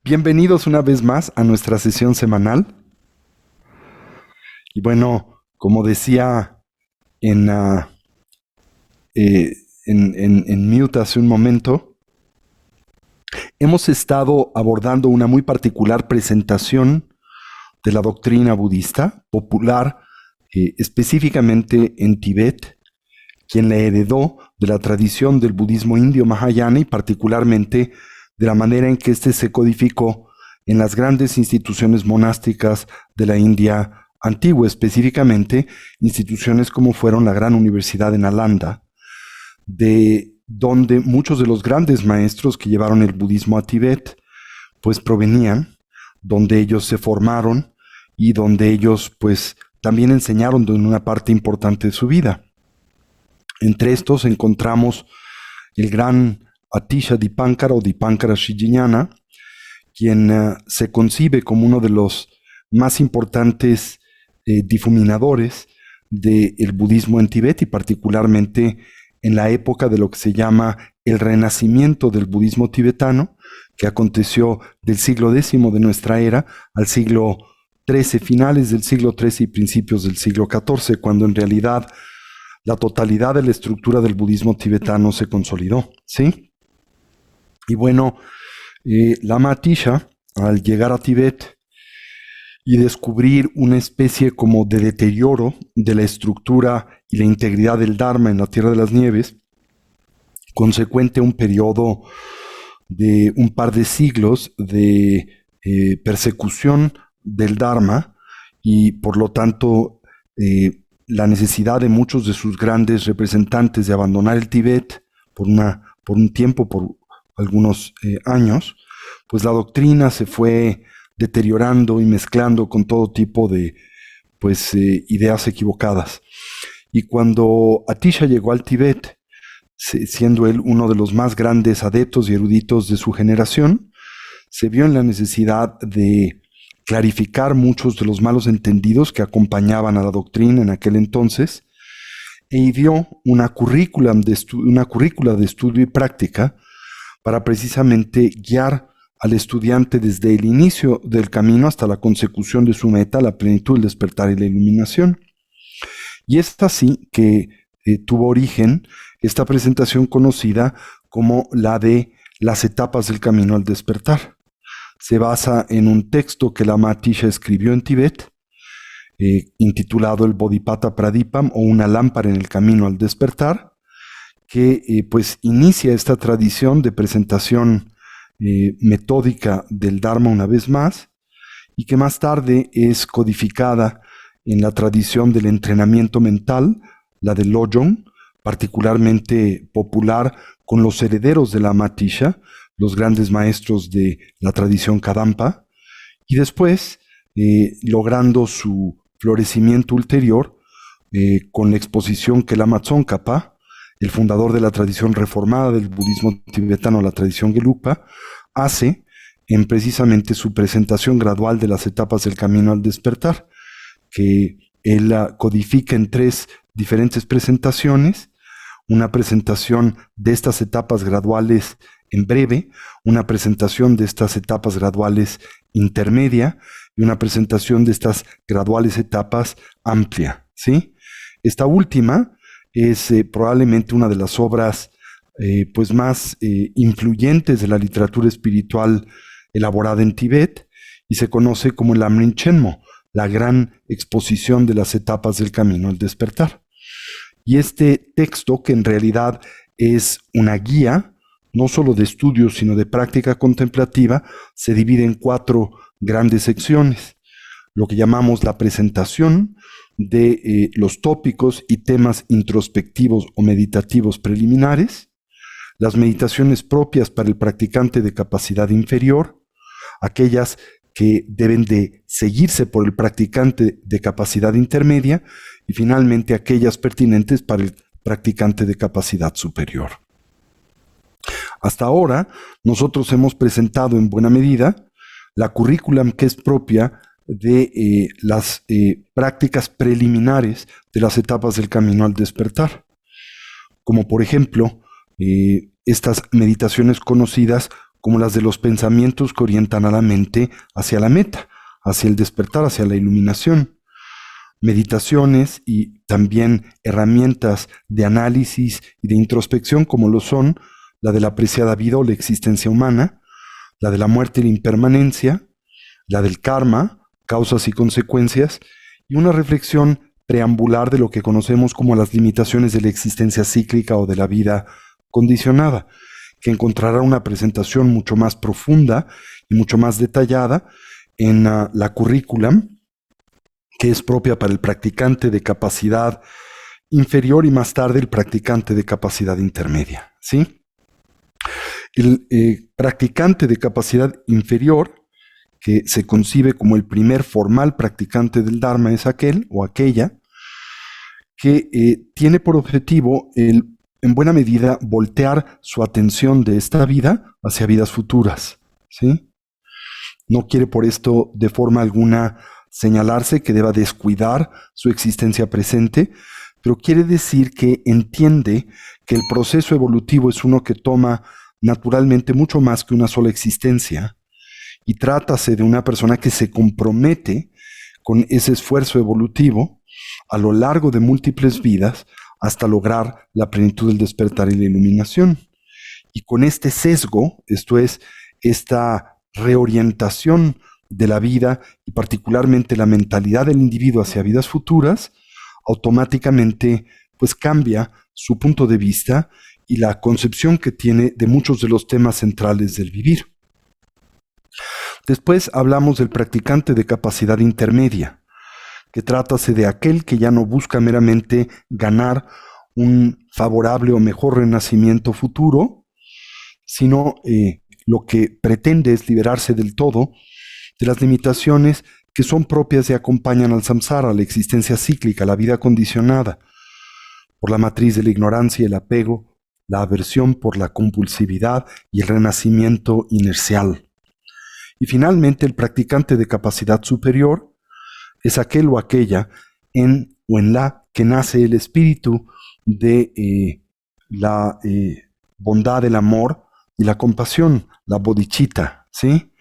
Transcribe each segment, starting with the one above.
Bienvenidos una vez más a nuestra sesión semanal. Y bueno, como decía en, ah, en mute hace un momento, hemos estado abordando una muy particular presentación de la doctrina budista, popular específicamente en Tibet, quien la heredó de la tradición del budismo indio Mahayana y particularmente de la manera en que éste se codificó en las grandes instituciones monásticas de la India antigua, específicamente instituciones como fueron la Gran Universidad de Nalanda, de donde muchos de los grandes maestros que llevaron el budismo a Tibet, pues provenían, donde ellos se formaron y donde ellos pues también enseñaron en una parte importante de su vida. Entre estos encontramos el gran Atisha Dipankara o Dipankara Shrijiñana, quien se concibe como uno de los más importantes difuminadores del budismo en Tibet y particularmente en la época de lo que se llama el renacimiento del budismo tibetano, que aconteció del siglo X de nuestra era al siglo XIII, finales del siglo XIII y principios del siglo XIV, cuando en realidad la totalidad de la estructura del budismo tibetano se consolidó, ¿sí? Y bueno, Lama Atisha, al llegar a Tibet y descubrir una especie como de deterioro de la estructura y la integridad del Dharma en la Tierra de las Nieves, consecuente a un periodo de un par de siglos de persecución del Dharma y por lo tanto la necesidad de muchos de sus grandes representantes de abandonar el Tíbet por un tiempo, por algunos años, pues la doctrina se fue deteriorando y mezclando con todo tipo de ideas equivocadas. Y cuando Atisha llegó al Tíbet, siendo él uno de los más grandes adeptos y eruditos de su generación, se vio en la necesidad de clarificar muchos de los malos entendidos que acompañaban a la doctrina en aquel entonces, e ideó una currícula de estudio y práctica para precisamente guiar al estudiante desde el inicio del camino hasta la consecución de su meta, la plenitud, el despertar y la iluminación. Y es así que tuvo origen esta presentación conocida como la de las etapas del camino al despertar. Se basa en un texto que Lama Atisha escribió en Tibet, intitulado el Bodhisattva Pradipam o una lámpara en el camino al despertar, que pues inicia esta tradición de presentación metódica del Dharma una vez más y que más tarde es codificada en la tradición del entrenamiento mental, la de Lojong, particularmente popular con los herederos de Lama Atisha, los grandes maestros de la tradición Kadampa, y después logrando su florecimiento ulterior con la exposición que Lama Tsongkhapa, el fundador de la tradición reformada del budismo tibetano, la tradición Gelugpa, hace en precisamente su presentación gradual de las etapas del camino al despertar, que él codifica en 3 diferentes presentaciones: una presentación de estas etapas graduales en breve, una presentación de estas etapas graduales intermedia y una presentación de estas graduales etapas amplia, ¿sí? Esta última es probablemente una de las obras pues más influyentes de la literatura espiritual elaborada en Tibet y se conoce como el Amrin Chenmo, la gran exposición de las etapas del camino al despertar. Y este texto, que en realidad es una guía, no solo de estudio, sino de práctica contemplativa, se divide en 4 grandes secciones. Lo que llamamos la presentación de los tópicos y temas introspectivos o meditativos preliminares, las meditaciones propias para el practicante de capacidad inferior, aquellas que deben de seguirse por el practicante de capacidad intermedia y finalmente aquellas pertinentes para el practicante de capacidad superior. Hasta ahora, nosotros hemos presentado en buena medida la currículum que es propia de las prácticas preliminares de las etapas del camino al despertar, como por ejemplo estas meditaciones conocidas como las de los pensamientos que orientan a la mente hacia la meta, hacia el despertar, hacia la iluminación. Meditaciones y también herramientas de análisis y de introspección como lo son la de la apreciada vida o la existencia humana, la de la muerte y la impermanencia, la del karma, causas y consecuencias, y una reflexión preambular de lo que conocemos como las limitaciones de la existencia cíclica o de la vida condicionada, que encontrará una presentación mucho más profunda y mucho más detallada en la currícula, que es propia para el practicante de capacidad inferior y más tarde el practicante de capacidad intermedia, ¿sí? El practicante de capacidad inferior, que se concibe como el primer formal practicante del Dharma, es aquel o aquella que tiene por objetivo en buena medida voltear su atención de esta vida hacia vidas futuras, ¿sí? No quiere por esto de forma alguna señalarse que deba descuidar su existencia presente, pero quiere decir que entiende que el proceso evolutivo es uno que toma naturalmente mucho más que una sola existencia, y trátase de una persona que se compromete con ese esfuerzo evolutivo a lo largo de múltiples vidas hasta lograr la plenitud del despertar y la iluminación. Y con este sesgo, esto es, esta reorientación de la vida y particularmente la mentalidad del individuo hacia vidas futuras, automáticamente pues cambia su punto de vista y la concepción que tiene de muchos de los temas centrales del vivir. Después hablamos del practicante de capacidad intermedia, que trátase de aquel que ya no busca meramente ganar un favorable o mejor renacimiento futuro, sino lo que pretende es liberarse del todo de las limitaciones que son propias y acompañan al samsara, la existencia cíclica, la vida condicionada, por la matriz de la ignorancia y el apego, la aversión por la compulsividad y el renacimiento inercial. Y finalmente, el practicante de capacidad superior es aquel o aquella en o en la que nace el espíritu de la bondad, el amor y la compasión, la bodhicitta, ¿sí?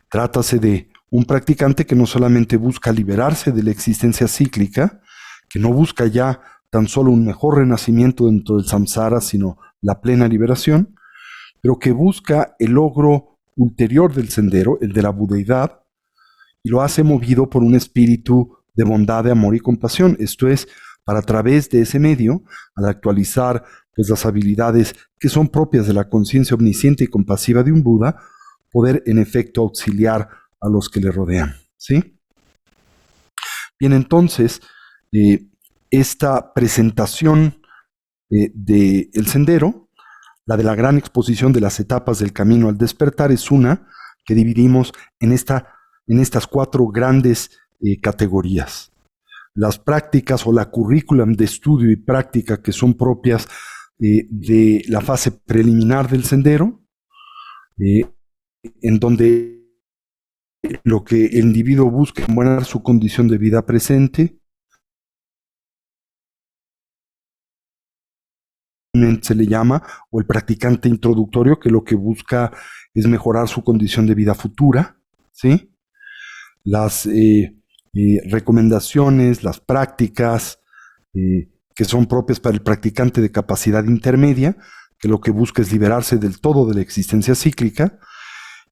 Trátase de un practicante que no solamente busca liberarse de la existencia cíclica, que no busca ya tan solo un mejor renacimiento dentro del samsara, sino la plena liberación, pero que busca el logro ulterior del sendero, el de la budeidad, y lo hace movido por un espíritu de bondad, de amor y compasión. Esto es, para a través de ese medio, al actualizar pues, las habilidades que son propias de la conciencia omnisciente y compasiva de un Buda, poder en efecto auxiliar a los que le rodean, ¿sí? Bien, entonces, esta presentación del sendero, la de la gran exposición de las etapas del camino al despertar, es una que dividimos en estas 4 grandes categorías. Las prácticas o la currículum de estudio y práctica que son propias de la fase preliminar del sendero, en donde lo que el individuo busca es mejorar su condición de vida presente, se le llama, o el practicante introductorio, que lo que busca es mejorar su condición de vida futura, ¿sí? Las recomendaciones, las prácticas que son propias para el practicante de capacidad intermedia, que lo que busca es liberarse del todo de la existencia cíclica,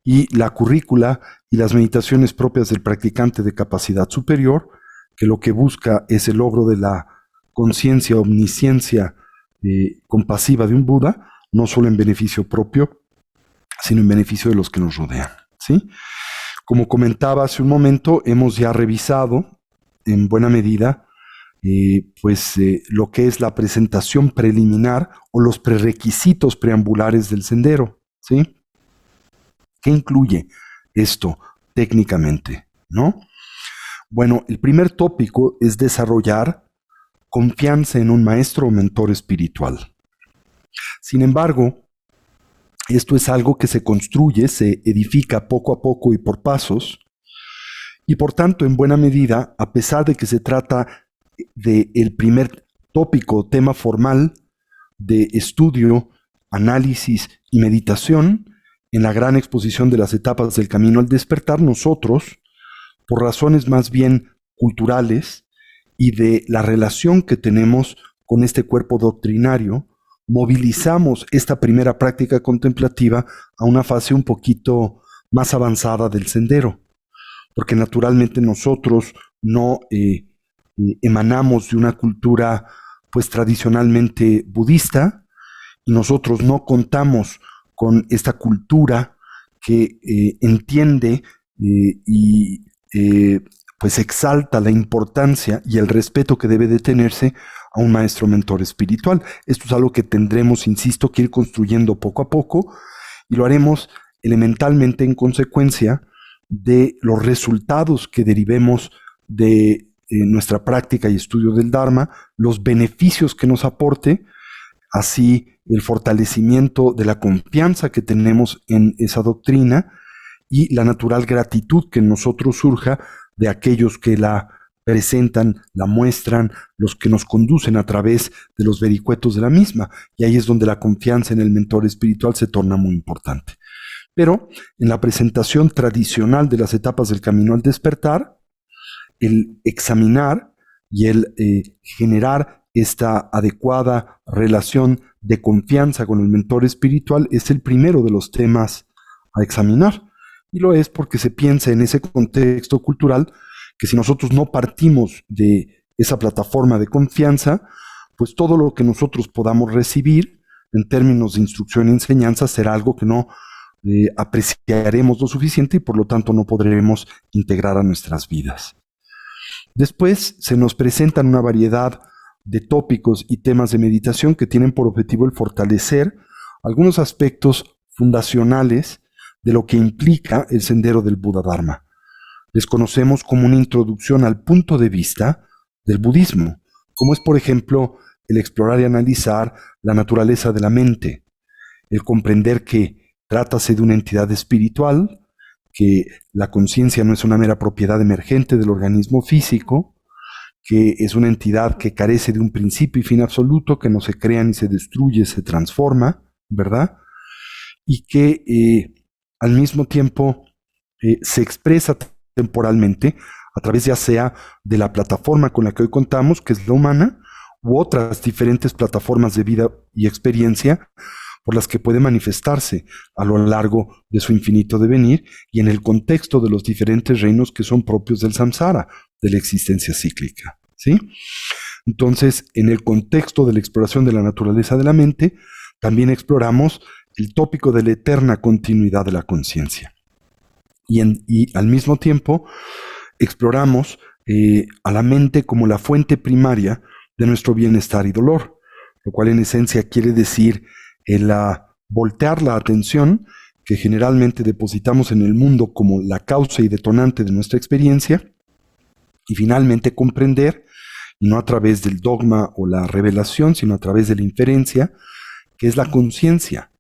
y la currícula y las meditaciones propias del practicante de capacidad superior, que lo que busca es el logro de la conciencia, omnisciencia compasiva de un Buda, no solo en beneficio propio, sino en beneficio de los que nos rodean, ¿sí? Como comentaba hace un momento, hemos ya revisado en buena medida lo que es la presentación preliminar o los prerequisitos preambulares del sendero, ¿sí? ¿Qué incluye esto técnicamente, no? Bueno, el primer tópico es desarrollar confianza en un maestro o mentor espiritual. Sin embargo, esto es algo que se construye, se edifica poco a poco y por pasos, y por tanto, en buena medida, a pesar de que se trata del primer tópico, tema formal de estudio, análisis y meditación, en la gran exposición de las etapas del camino al despertar, nosotros, por razones más bien culturales y de la relación que tenemos con este cuerpo doctrinario, movilizamos esta primera práctica contemplativa a una fase un poquito más avanzada del sendero, porque naturalmente nosotros no emanamos de una cultura pues tradicionalmente budista, y nosotros no contamos con esta cultura que entiende y pues exalta la importancia y el respeto que debe de tenerse a un maestro mentor espiritual. Esto es algo que tendremos, insisto, que ir construyendo poco a poco, y lo haremos elementalmente en consecuencia de los resultados que derivemos de nuestra práctica y estudio del Dharma, los beneficios que nos aporte, así el fortalecimiento de la confianza que tenemos en esa doctrina y la natural gratitud que en nosotros surja de aquellos que la presentan, la muestran, los que nos conducen a través de los vericuetos de la misma. Y ahí es donde la confianza en el mentor espiritual se torna muy importante. Pero en la presentación tradicional de las etapas del camino al despertar, el examinar y el generar esta adecuada relación de confianza con el mentor espiritual es el primero de los temas a examinar. Y lo es porque se piensa en ese contexto cultural que si nosotros no partimos de esa plataforma de confianza, pues todo lo que nosotros podamos recibir en términos de instrucción y enseñanza será algo que no apreciaremos lo suficiente y por lo tanto no podremos integrar a nuestras vidas. Después se nos presentan una variedad de tópicos y temas de meditación que tienen por objetivo el fortalecer algunos aspectos fundacionales de lo que implica el sendero del Buda Dharma. Les conocemos como una introducción al punto de vista del budismo, como es, por ejemplo, el explorar y analizar la naturaleza de la mente, el comprender que trátase de una entidad espiritual, que la conciencia no es una mera propiedad emergente del organismo físico, que es una entidad que carece de un principio y fin absoluto, que no se crea ni se destruye, se transforma, ¿verdad? Y que al mismo tiempo se expresa temporalmente a través ya sea de la plataforma con la que hoy contamos, que es la humana, u otras diferentes plataformas de vida y experiencia por las que puede manifestarse a lo largo de su infinito devenir y en el contexto de los diferentes reinos que son propios del samsara, de la existencia cíclica, ¿sí? Entonces, en el contexto de la exploración de la naturaleza de la mente, también exploramos el tópico de la eterna continuidad de la conciencia. Y al mismo tiempo, exploramos a la mente como la fuente primaria de nuestro bienestar y dolor, lo cual en esencia quiere decir el voltear la atención que generalmente depositamos en el mundo como la causa y detonante de nuestra experiencia, y finalmente comprender, no a través del dogma o la revelación, sino a través de la inferencia, que es la conciencia,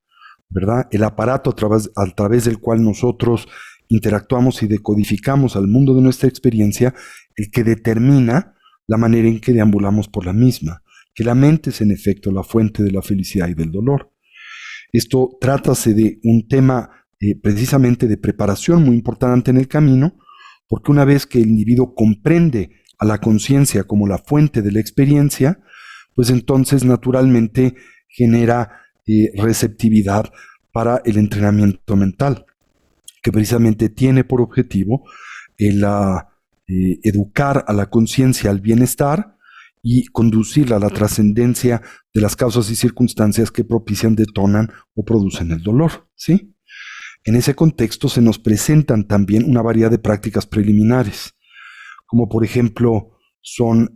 ¿verdad? El aparato a través del cual nosotros interactuamos y decodificamos al mundo de nuestra experiencia, el que determina la manera en que deambulamos por la misma, que la mente es en efecto la fuente de la felicidad y del dolor. Esto trátase de un tema precisamente de preparación muy importante en el camino, porque una vez que el individuo comprende a la conciencia como la fuente de la experiencia, pues entonces naturalmente genera receptividad para el entrenamiento mental, que precisamente tiene por objetivo el educar a la conciencia al bienestar y conducirla a la trascendencia de las causas y circunstancias que propician, detonan o producen el dolor, ¿sí? En ese contexto se nos presentan también una variedad de prácticas preliminares, como por ejemplo son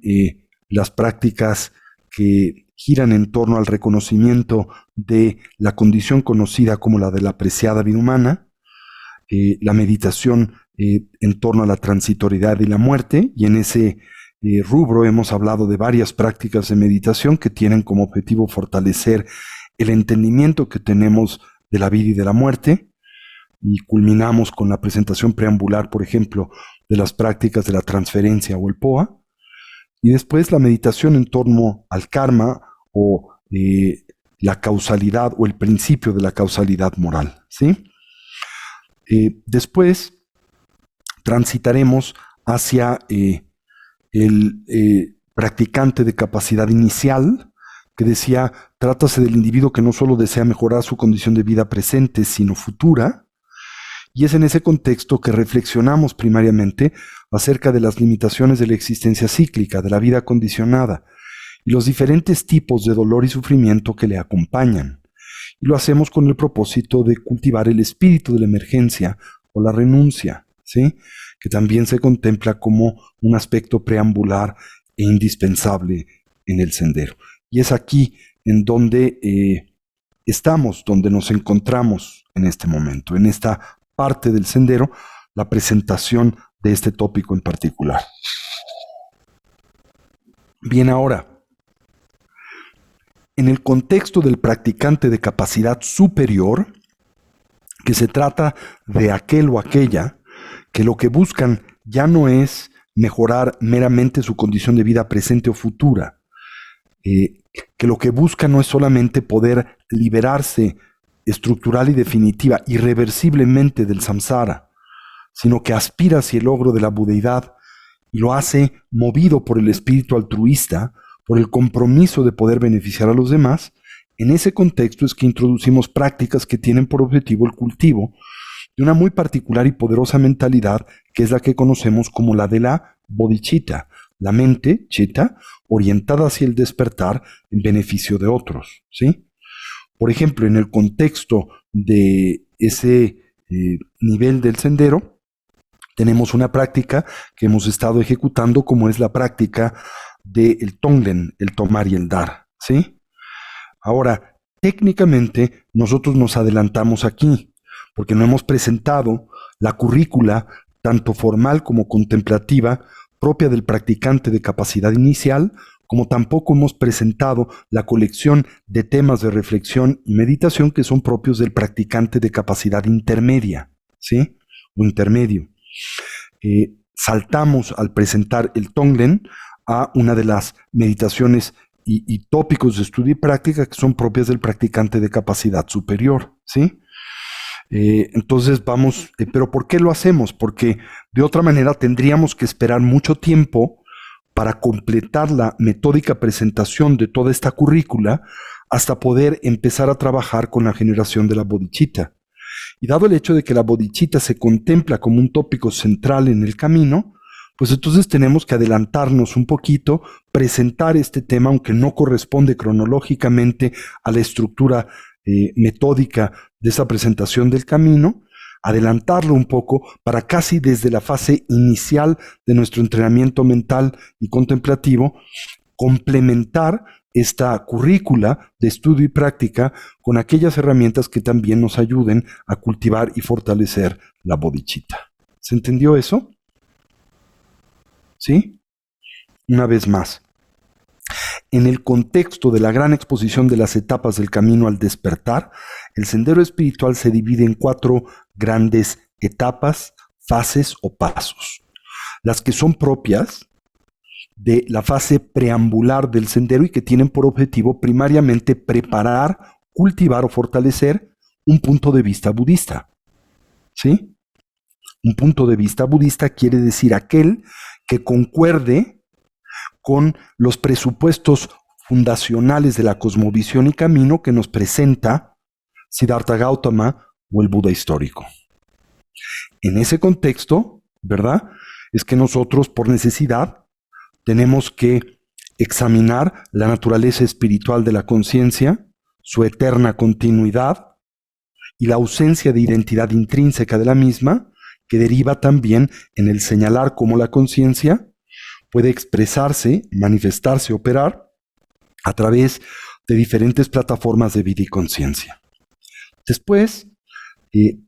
las prácticas que giran en torno al reconocimiento de la condición conocida como la de la apreciada vida humana, la meditación en torno a la transitoriedad y la muerte, y en ese rubro hemos hablado de varias prácticas de meditación que tienen como objetivo fortalecer el entendimiento que tenemos de la vida y de la muerte, y culminamos con la presentación preambular, por ejemplo, de las prácticas de la transferencia o el POA, y después la meditación en torno al karma o la causalidad o el principio de la causalidad moral, ¿sí? Después transitaremos hacia el practicante de capacidad inicial, que decía, trátase del individuo que no solo desea mejorar su condición de vida presente, sino futura. Y es en ese contexto que reflexionamos primariamente acerca de las limitaciones de la existencia cíclica, de la vida condicionada, y los diferentes tipos de dolor y sufrimiento que le acompañan. Y lo hacemos con el propósito de cultivar el espíritu de la emergencia o la renuncia, ¿sí? Que también se contempla como un aspecto preambular e indispensable en el sendero. Y es aquí en donde estamos, donde nos encontramos en este momento, en esta parte del sendero, la presentación de este tópico en particular. Bien, ahora, en el contexto del practicante de capacidad superior, que se trata de aquel o aquella que lo que buscan ya no es mejorar meramente su condición de vida presente o futura, que lo que busca no es solamente poder liberarse estructural y definitiva, irreversiblemente del samsara, sino que aspira hacia el logro de la budeidad y lo hace movido por el espíritu altruista, por el compromiso de poder beneficiar a los demás. En ese contexto es que introducimos prácticas que tienen por objetivo el cultivo de una muy particular y poderosa mentalidad, que es la que conocemos como la de la bodhicitta, la mente, chitta, orientada hacia el despertar en beneficio de otros, ¿sí? Por ejemplo, en el contexto de ese nivel del sendero, tenemos una práctica que hemos estado ejecutando, como es la práctica del Tonglen, el tomar y el dar, ¿sí? Ahora, técnicamente, nosotros nos adelantamos aquí, porque no hemos presentado la currícula, tanto formal como contemplativa, propia del practicante de capacidad inicial, como tampoco hemos presentado la colección de temas de reflexión y meditación que son propios del practicante de capacidad intermedia, ¿sí? O intermedio. Saltamos al presentar el Tonglen a una de las meditaciones y tópicos de estudio y práctica que son propias del practicante de capacidad superior, ¿sí? Entonces vamos, pero ¿por qué lo hacemos? Porque de otra manera tendríamos que esperar mucho tiempo para completar la metódica presentación de toda esta currícula hasta poder empezar a trabajar con la generación de la bodhicitta. Y dado el hecho de que la bodhicitta se contempla como un tópico central en el camino, pues entonces tenemos que adelantarnos un poquito, presentar este tema, aunque no corresponde cronológicamente a la estructura metódica de esa presentación del camino, adelantarlo un poco para casi desde la fase inicial de nuestro entrenamiento mental y contemplativo, complementar esta currícula de estudio y práctica con aquellas herramientas que también nos ayuden a cultivar y fortalecer la bodhicitta. ¿Se entendió eso? ¿Sí? Una vez más. En el contexto de la gran exposición de las etapas del camino al despertar, el sendero espiritual se divide en 4 grandes etapas, fases o pasos. Las que son propias de la fase preambular del sendero y que tienen por objetivo primariamente preparar, cultivar o fortalecer un punto de vista budista. ¿Sí? Un punto de vista budista quiere decir aquel que concuerde con los presupuestos fundacionales de la cosmovisión y camino que nos presenta Siddhartha Gautama o el Buda histórico. En ese contexto, ¿verdad?, es que nosotros, por necesidad, tenemos que examinar la naturaleza espiritual de la conciencia, su eterna continuidad y la ausencia de identidad intrínseca de la misma, que deriva también en el señalar cómo la conciencia puede expresarse, manifestarse, operar a través de diferentes plataformas de vida y conciencia. Después,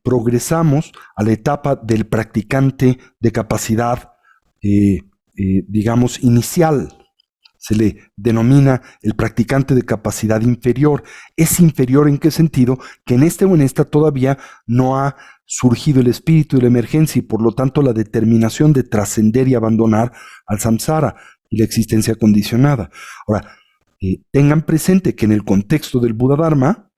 progresamos a la etapa del practicante de capacidad, digamos, inicial. Se le denomina el practicante de capacidad inferior. ¿Es inferior en qué sentido? Que en este o en esta todavía no ha surgido el espíritu de la emergencia y por lo tanto la determinación de trascender y abandonar al samsara y la existencia condicionada. Ahora, tengan presente que en el contexto del Buda Dharma,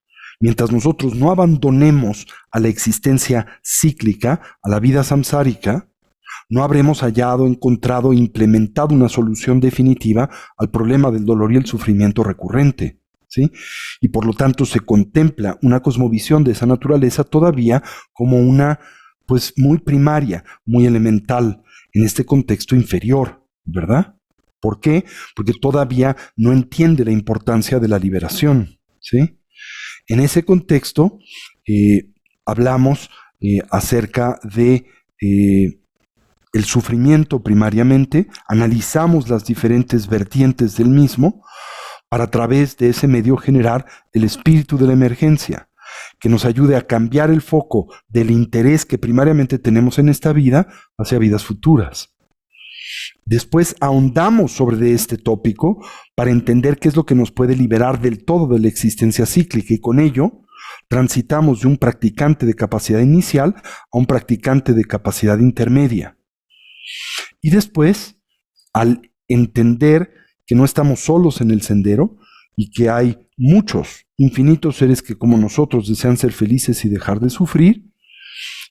Mientras nosotros no abandonemos a la existencia cíclica, a la vida samsárica, no habremos hallado, encontrado e implementado una solución definitiva al problema del dolor y el sufrimiento recurrente, ¿sí? Y por lo tanto se contempla una cosmovisión de esa naturaleza todavía como una, pues, muy primaria, muy elemental, en este contexto inferior, ¿verdad? ¿Por qué? Porque todavía no entiende la importancia de la liberación, ¿sí? En ese contexto hablamos acerca de el sufrimiento primariamente, analizamos las diferentes vertientes del mismo para a través de ese medio generar el espíritu de la emergencia, que nos ayude a cambiar el foco del interés que primariamente tenemos en esta vida hacia vidas futuras. Después ahondamos sobre este tópico para entender qué es lo que nos puede liberar del todo de la existencia cíclica, y con ello transitamos de un practicante de capacidad inicial a un practicante de capacidad intermedia. Y después, al entender que no estamos solos en el sendero y que hay muchos, infinitos seres que como nosotros desean ser felices y dejar de sufrir,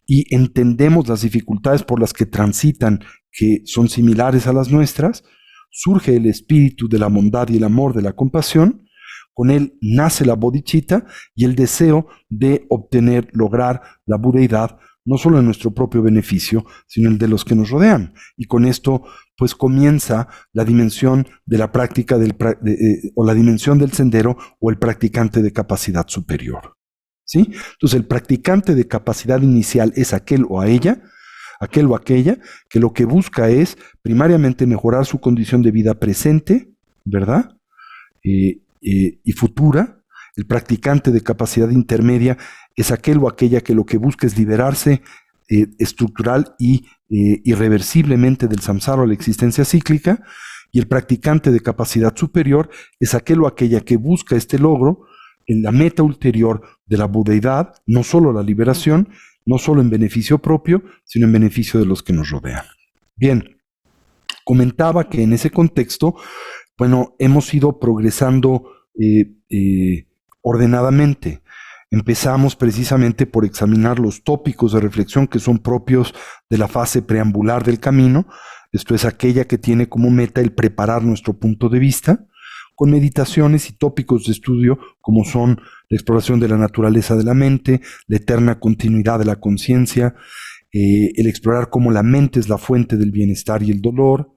y entendemos las dificultades por las que transitan, que son similares a las nuestras, surge el espíritu de la bondad y el amor de la compasión. Con él nace la bodhicitta y el deseo de obtener, lograr la budeidad, no solo en nuestro propio beneficio, sino el de los que nos rodean. Y con esto, pues comienza la dimensión de la práctica o la dimensión del sendero o el practicante de capacidad superior. ¿Sí? Entonces, el practicante de capacidad inicial es aquel o aquella que lo que busca es primariamente mejorar su condición de vida presente, ¿verdad? Y futura. El practicante de capacidad intermedia es aquel o aquella que lo que busca es liberarse estructural y irreversiblemente del samsara o la existencia cíclica. Y el practicante de capacidad superior es aquel o aquella que busca este logro en la meta ulterior de la budeidad, no solo la liberación, no solo en beneficio propio, sino en beneficio de los que nos rodean. Bien, comentaba que en ese contexto, bueno, hemos ido progresando ordenadamente. Empezamos precisamente por examinar los tópicos de reflexión que son propios de la fase preambular del camino, esto es aquella que tiene como meta el preparar nuestro punto de vista, con meditaciones y tópicos de estudio como son la exploración de la naturaleza de la mente, la eterna continuidad de la conciencia, el explorar cómo la mente es la fuente del bienestar y el dolor,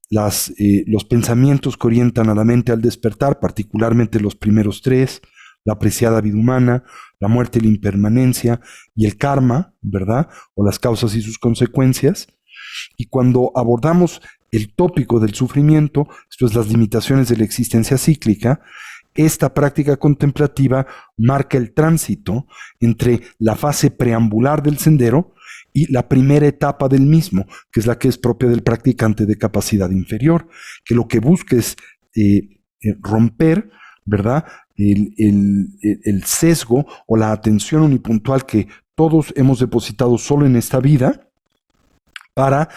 los pensamientos que orientan a la mente al despertar, particularmente los primeros tres, la apreciada vida humana, la muerte y la impermanencia, y el karma, ¿verdad? O las causas y sus consecuencias. Y cuando abordamos el tópico del sufrimiento, esto es las limitaciones de la existencia cíclica, esta práctica contemplativa marca el tránsito entre la fase preambular del sendero y la primera etapa del mismo, que es la que es propia del practicante de capacidad inferior, que lo que busca es romper, ¿verdad?, el sesgo o la atención unipuntual que todos hemos depositado solo en esta vida para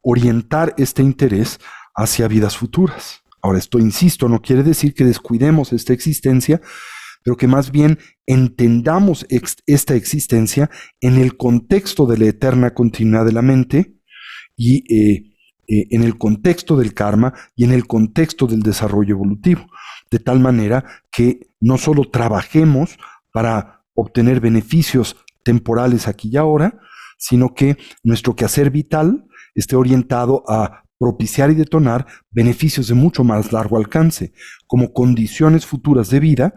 orientar este interés hacia vidas futuras. Ahora, esto, insisto, no quiere decir que descuidemos esta existencia, pero que más bien entendamos esta existencia en el contexto de la eterna continuidad de la mente y en el contexto del karma y en el contexto del desarrollo evolutivo, de tal manera que no solo trabajemos para obtener beneficios temporales aquí y ahora, sino que nuestro quehacer vital esté orientado a propiciar y detonar beneficios de mucho más largo alcance, como condiciones futuras de vida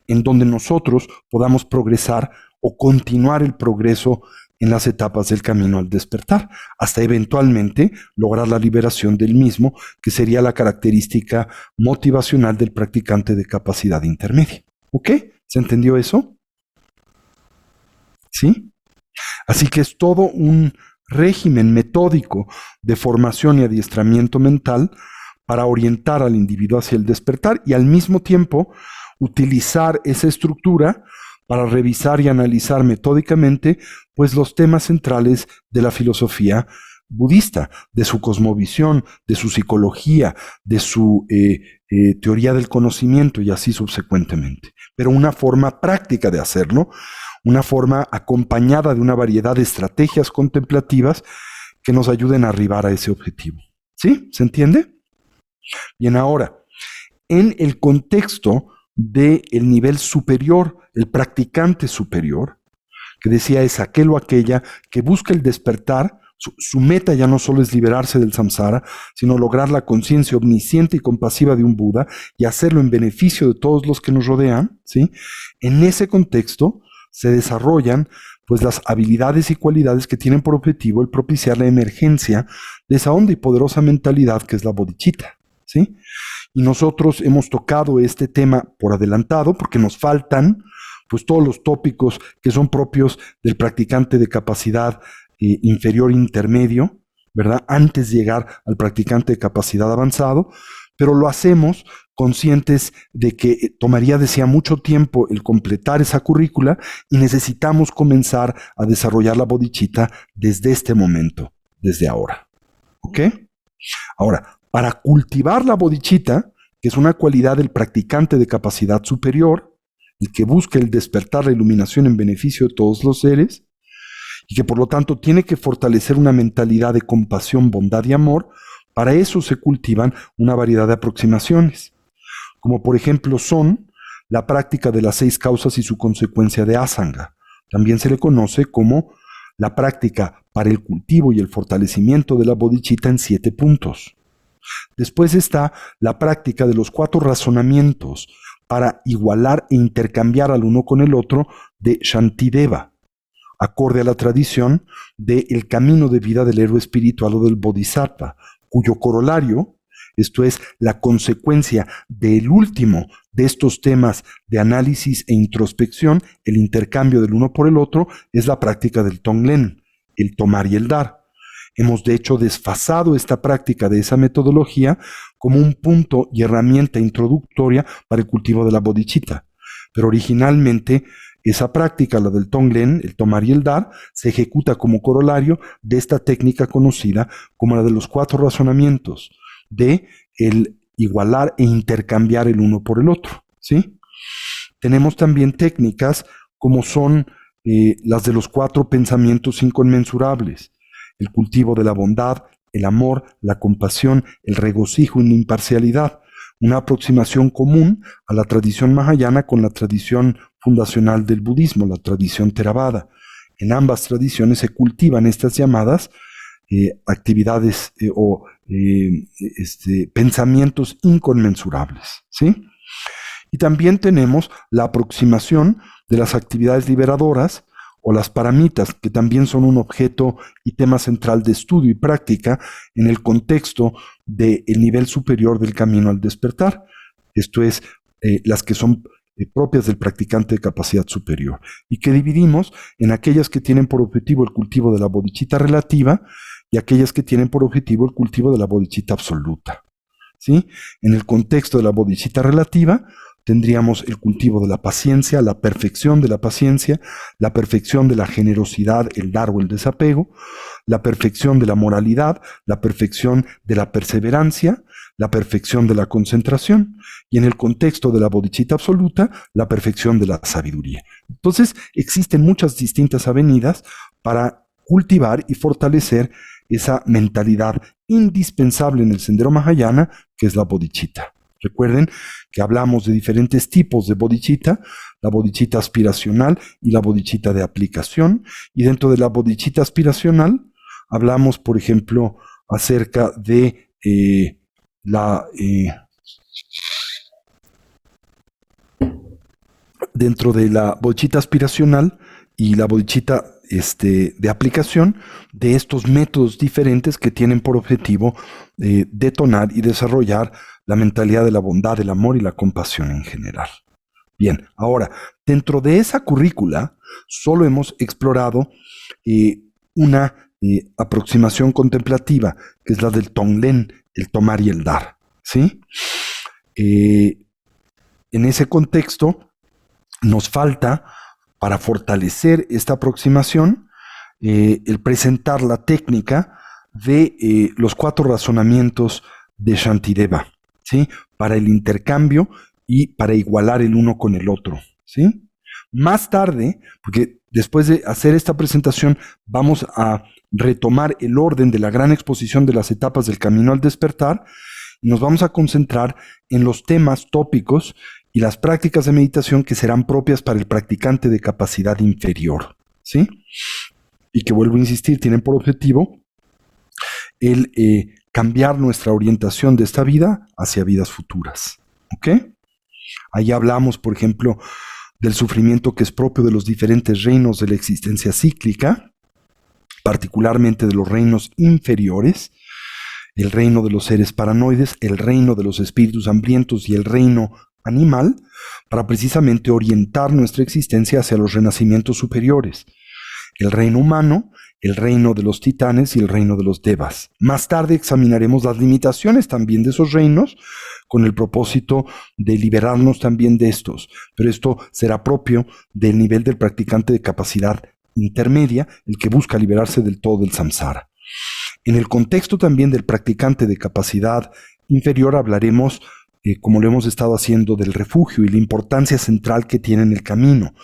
en donde nosotros podamos progresar o continuar el progreso en las etapas del camino al despertar, hasta eventualmente lograr la liberación del mismo, que sería la característica motivacional del practicante de capacidad intermedia. ¿Ok? ¿Se entendió eso? ¿Sí? Así que es todo un régimen metódico de formación y adiestramiento mental para orientar al individuo hacia el despertar y al mismo tiempo utilizar esa estructura para revisar y analizar metódicamente pues los temas centrales de la filosofía budista, de su cosmovisión, de su psicología, de su teoría del conocimiento y así subsecuentemente. Pero una forma práctica de hacerlo, una forma acompañada de una variedad de estrategias contemplativas que nos ayuden a arribar a ese objetivo. ¿Sí? ¿Se entiende? Bien, ahora, en el contexto del nivel superior, el practicante superior, que decía es aquel o aquella que busca el despertar, su meta ya no solo es liberarse del samsara, sino lograr la conciencia omnisciente y compasiva de un Buda y hacerlo en beneficio de todos los que nos rodean, ¿sí? En ese contexto se desarrollan pues las habilidades y cualidades que tienen por objetivo el propiciar la emergencia de esa honda y poderosa mentalidad que es la bodhicitta, ¿sí? Y nosotros hemos tocado este tema por adelantado porque nos faltan pues todos los tópicos que son propios del practicante de capacidad inferior intermedio, ¿verdad? Antes de llegar al practicante de capacidad avanzado, pero lo hacemos conscientes de que tomaría, decía, mucho tiempo el completar esa currícula y necesitamos comenzar a desarrollar la bodhicitta desde este momento, desde ahora. ¿Ok? Ahora, para cultivar la bodhicitta, que es una cualidad del practicante de capacidad superior, el que busca el despertar la iluminación en beneficio de todos los seres, y que por lo tanto tiene que fortalecer una mentalidad de compasión, bondad y amor, para eso se cultivan una variedad de aproximaciones, como por ejemplo son la práctica de las 6 causas y su consecuencia de asanga. También se le conoce como la práctica para el cultivo y el fortalecimiento de la bodhicitta en 7 puntos. Después está la práctica de los 4 razonamientos para igualar e intercambiar al uno con el otro de Shantideva, acorde a la tradición del camino de vida del héroe espiritual o del bodhisattva, cuyo corolario, esto es, la consecuencia del último de estos temas de análisis e introspección, el intercambio del uno por el otro, es la práctica del Tonglen, el tomar y el dar. Hemos de hecho desfasado esta práctica de esa metodología como un punto y herramienta introductoria para el cultivo de la bodhicitta. Pero originalmente esa práctica, la del Tonglen, el tomar y el dar, se ejecuta como corolario de esta técnica conocida como la de los 4 razonamientos, de el igualar e intercambiar el uno por el otro, ¿sí? Tenemos también técnicas como son las de los 4 pensamientos inconmensurables, el cultivo de la bondad, el amor, la compasión, el regocijo y la imparcialidad, una aproximación común a la tradición mahayana con la tradición fundacional del budismo, la tradición Theravada. En ambas tradiciones se cultivan estas llamadas actividades pensamientos inconmensurables, ¿sí? Y también tenemos la aproximación de las actividades liberadoras o las paramitas, que también son un objeto y tema central de estudio y práctica en el contexto del nivel superior del camino al despertar. Esto es, las que son propias del practicante de capacidad superior, y que dividimos en aquellas que tienen por objetivo el cultivo de la bodhicitta relativa y aquellas que tienen por objetivo el cultivo de la bodhicitta absoluta, ¿sí? En el contexto de la bodhicitta relativa, tendríamos el cultivo de la paciencia, la perfección de la paciencia, la perfección de la generosidad, el dar o el desapego, la perfección de la moralidad, la perfección de la perseverancia, la perfección de la concentración, y en el contexto de la bodhicitta absoluta, la perfección de la sabiduría. Entonces, existen muchas distintas avenidas para cultivar y fortalecer esa mentalidad indispensable en el sendero mahayana, que es la bodhicitta. Recuerden que hablamos de diferentes tipos de bodhicitta, la bodhicitta aspiracional y la bodhicitta de aplicación, y dentro de la bodhicitta aspiracional hablamos, por ejemplo, acerca de dentro de la bodhicitta aspiracional y la bodhicitta de aplicación, de estos métodos diferentes que tienen por objetivo detonar y desarrollar la mentalidad de la bondad, el amor y la compasión en general. Bien, ahora, dentro de esa currícula solo hemos explorado una aproximación contemplativa, que es la del Tonglen, el tomar y el dar, ¿sí? En ese contexto nos falta, para fortalecer esta aproximación, el presentar la técnica de los 4 razonamientos de Shantideva, ¿sí? Para el intercambio y para igualar el uno con el otro, ¿sí? Más tarde, porque después de hacer esta presentación vamos a retomar el orden de la gran exposición de las etapas del camino al despertar y nos vamos a concentrar en los temas tópicos y las prácticas de meditación que serán propias para el practicante de capacidad inferior, ¿sí? Y que, vuelvo a insistir, tienen por objetivo el cambiar nuestra orientación de esta vida hacia vidas futuras, ¿ok? Ahí hablamos, por ejemplo, del sufrimiento que es propio de los diferentes reinos de la existencia cíclica, particularmente de los reinos inferiores, el reino de los seres paranoides, el reino de los espíritus hambrientos y el reino animal, para precisamente orientar nuestra existencia hacia los renacimientos superiores, el reino humano, el reino de los titanes y el reino de los devas. Más tarde examinaremos las limitaciones también de esos reinos con el propósito de liberarnos también de estos, pero esto será propio del nivel del practicante de capacidad intermedia, el que busca liberarse del todo del samsara. En el contexto también del practicante de capacidad inferior hablaremos, como lo hemos estado haciendo, del refugio y la importancia central que tiene en el camino.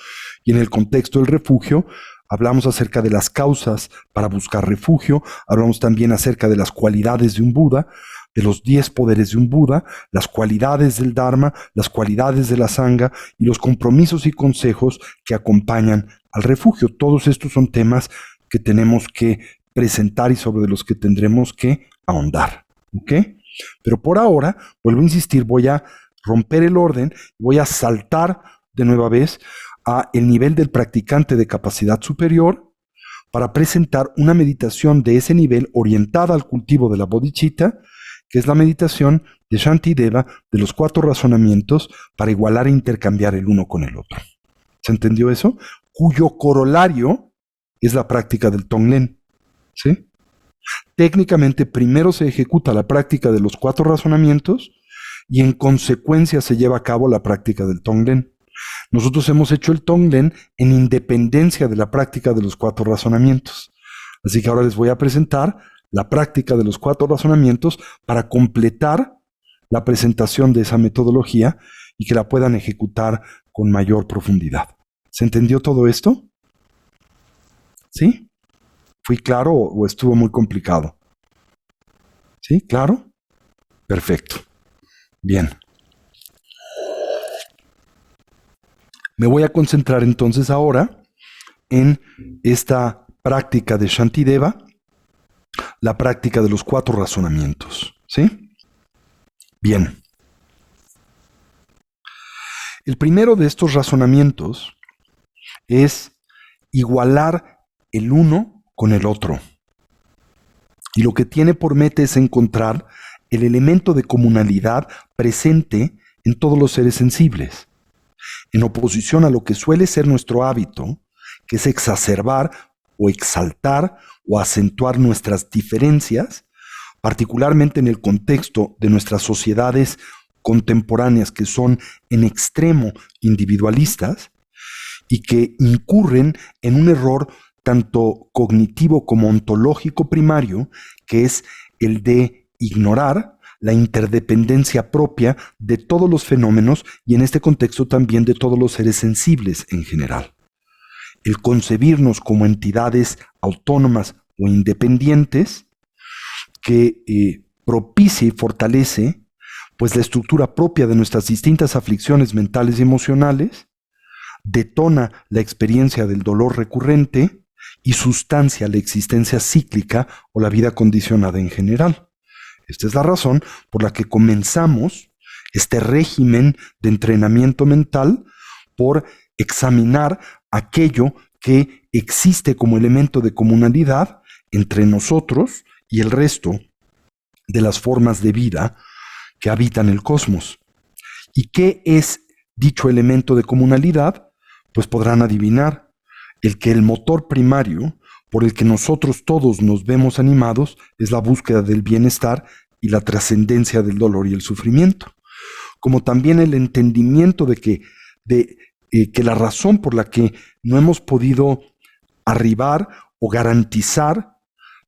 Y en el contexto del refugio hablamos acerca de las causas para buscar refugio, hablamos también acerca de las cualidades de un Buda, de los 10 poderes de un Buda, las cualidades del Dharma, las cualidades de la Sangha y los compromisos y consejos que acompañan al refugio. Todos estos son temas que tenemos que presentar y sobre los que tendremos que ahondar, ¿ok? Pero por ahora, vuelvo a insistir, voy a romper el orden, voy a saltar de nueva vez a el nivel del practicante de capacidad superior para presentar una meditación de ese nivel orientada al cultivo de la bodhicitta, que es la meditación de Shantideva de los 4 razonamientos para igualar e intercambiar el uno con el otro. ¿Se entendió eso? Cuyo corolario es la práctica del Tonglen, ¿sí? Técnicamente primero se ejecuta la práctica de los 4 razonamientos y en consecuencia se lleva a cabo la práctica del Tonglen. Nosotros hemos hecho el Tonglen en independencia de la práctica de los 4 razonamientos. Así que ahora les voy a presentar la práctica de los 4 razonamientos para completar la presentación de esa metodología y que la puedan ejecutar con mayor profundidad. ¿Se entendió todo esto? ¿Sí? ¿Fui claro o estuvo muy complicado? ¿Sí? ¿Claro? Perfecto. Bien. Me voy a concentrar entonces ahora en esta práctica de Shantideva, la práctica de los 4 razonamientos, ¿sí? Bien. El primero de estos razonamientos es igualar el uno con el otro. Y lo que tiene por meta es encontrar el elemento de comunalidad presente en todos los seres sensibles, en oposición a lo que suele ser nuestro hábito, que es exacerbar o exaltar o acentuar nuestras diferencias, particularmente en el contexto de nuestras sociedades contemporáneas que son en extremo individualistas y que incurren en un error tanto cognitivo como ontológico primario, que es el de ignorar la interdependencia propia de todos los fenómenos y en este contexto también de todos los seres sensibles en general. El concebirnos como entidades autónomas o independientes que propicia y fortalece pues la estructura propia de nuestras distintas aflicciones mentales y emocionales, detona la experiencia del dolor recurrente y sustancia la existencia cíclica o la vida condicionada en general. Esta es la razón por la que comenzamos este régimen de entrenamiento mental por examinar aquello que existe como elemento de comunalidad entre nosotros y el resto de las formas de vida que habitan el cosmos. ¿Y qué es dicho elemento de comunalidad? Pues podrán adivinar el que el motor primario por el que nosotros todos nos vemos animados es la búsqueda del bienestar y la trascendencia del dolor y el sufrimiento, como también el entendimiento de que la razón por la que no hemos podido arribar o garantizar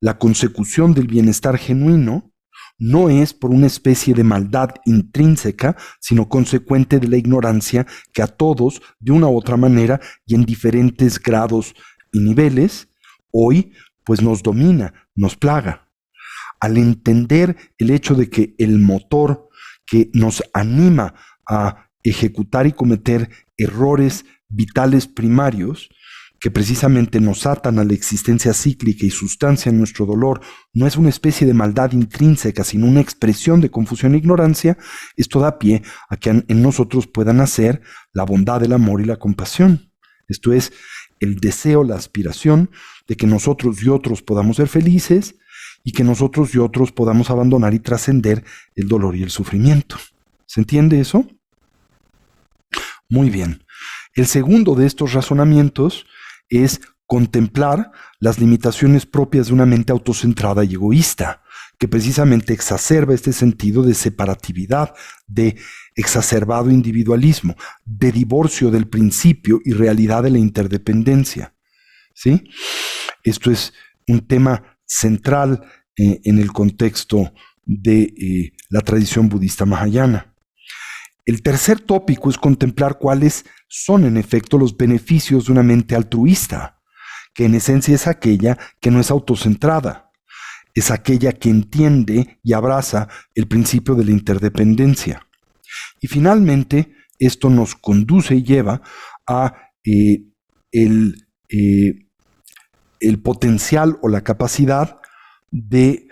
la consecución del bienestar genuino no es por una especie de maldad intrínseca, sino consecuente de la ignorancia que a todos, de una u otra manera y en diferentes grados y niveles, hoy pues nos domina, nos plaga. Al entender el hecho de que el motor que nos anima a ejecutar y cometer errores vitales primarios, que precisamente nos atan a la existencia cíclica y sustancian nuestro dolor, no es una especie de maldad intrínseca, sino una expresión de confusión e ignorancia, esto da pie a que en nosotros pueda nacer la bondad, el amor y la compasión. Esto es el deseo, la aspiración de que nosotros y otros podamos ser felices y que nosotros y otros podamos abandonar y trascender el dolor y el sufrimiento. ¿Se entiende eso? Muy bien. El segundo de estos razonamientos es contemplar las limitaciones propias de una mente autocentrada y egoísta, que precisamente exacerba este sentido de separatividad, de exacerbado individualismo, de divorcio del principio y realidad de la interdependencia. ¿Sí? Esto es un tema central en el contexto de la tradición budista mahayana. El tercer tópico es contemplar cuáles son en efecto los beneficios de una mente altruista, que en esencia es aquella que no es autocentrada, es aquella que entiende y abraza el principio de la interdependencia. Y finalmente, esto nos conduce y lleva a el potencial o la capacidad de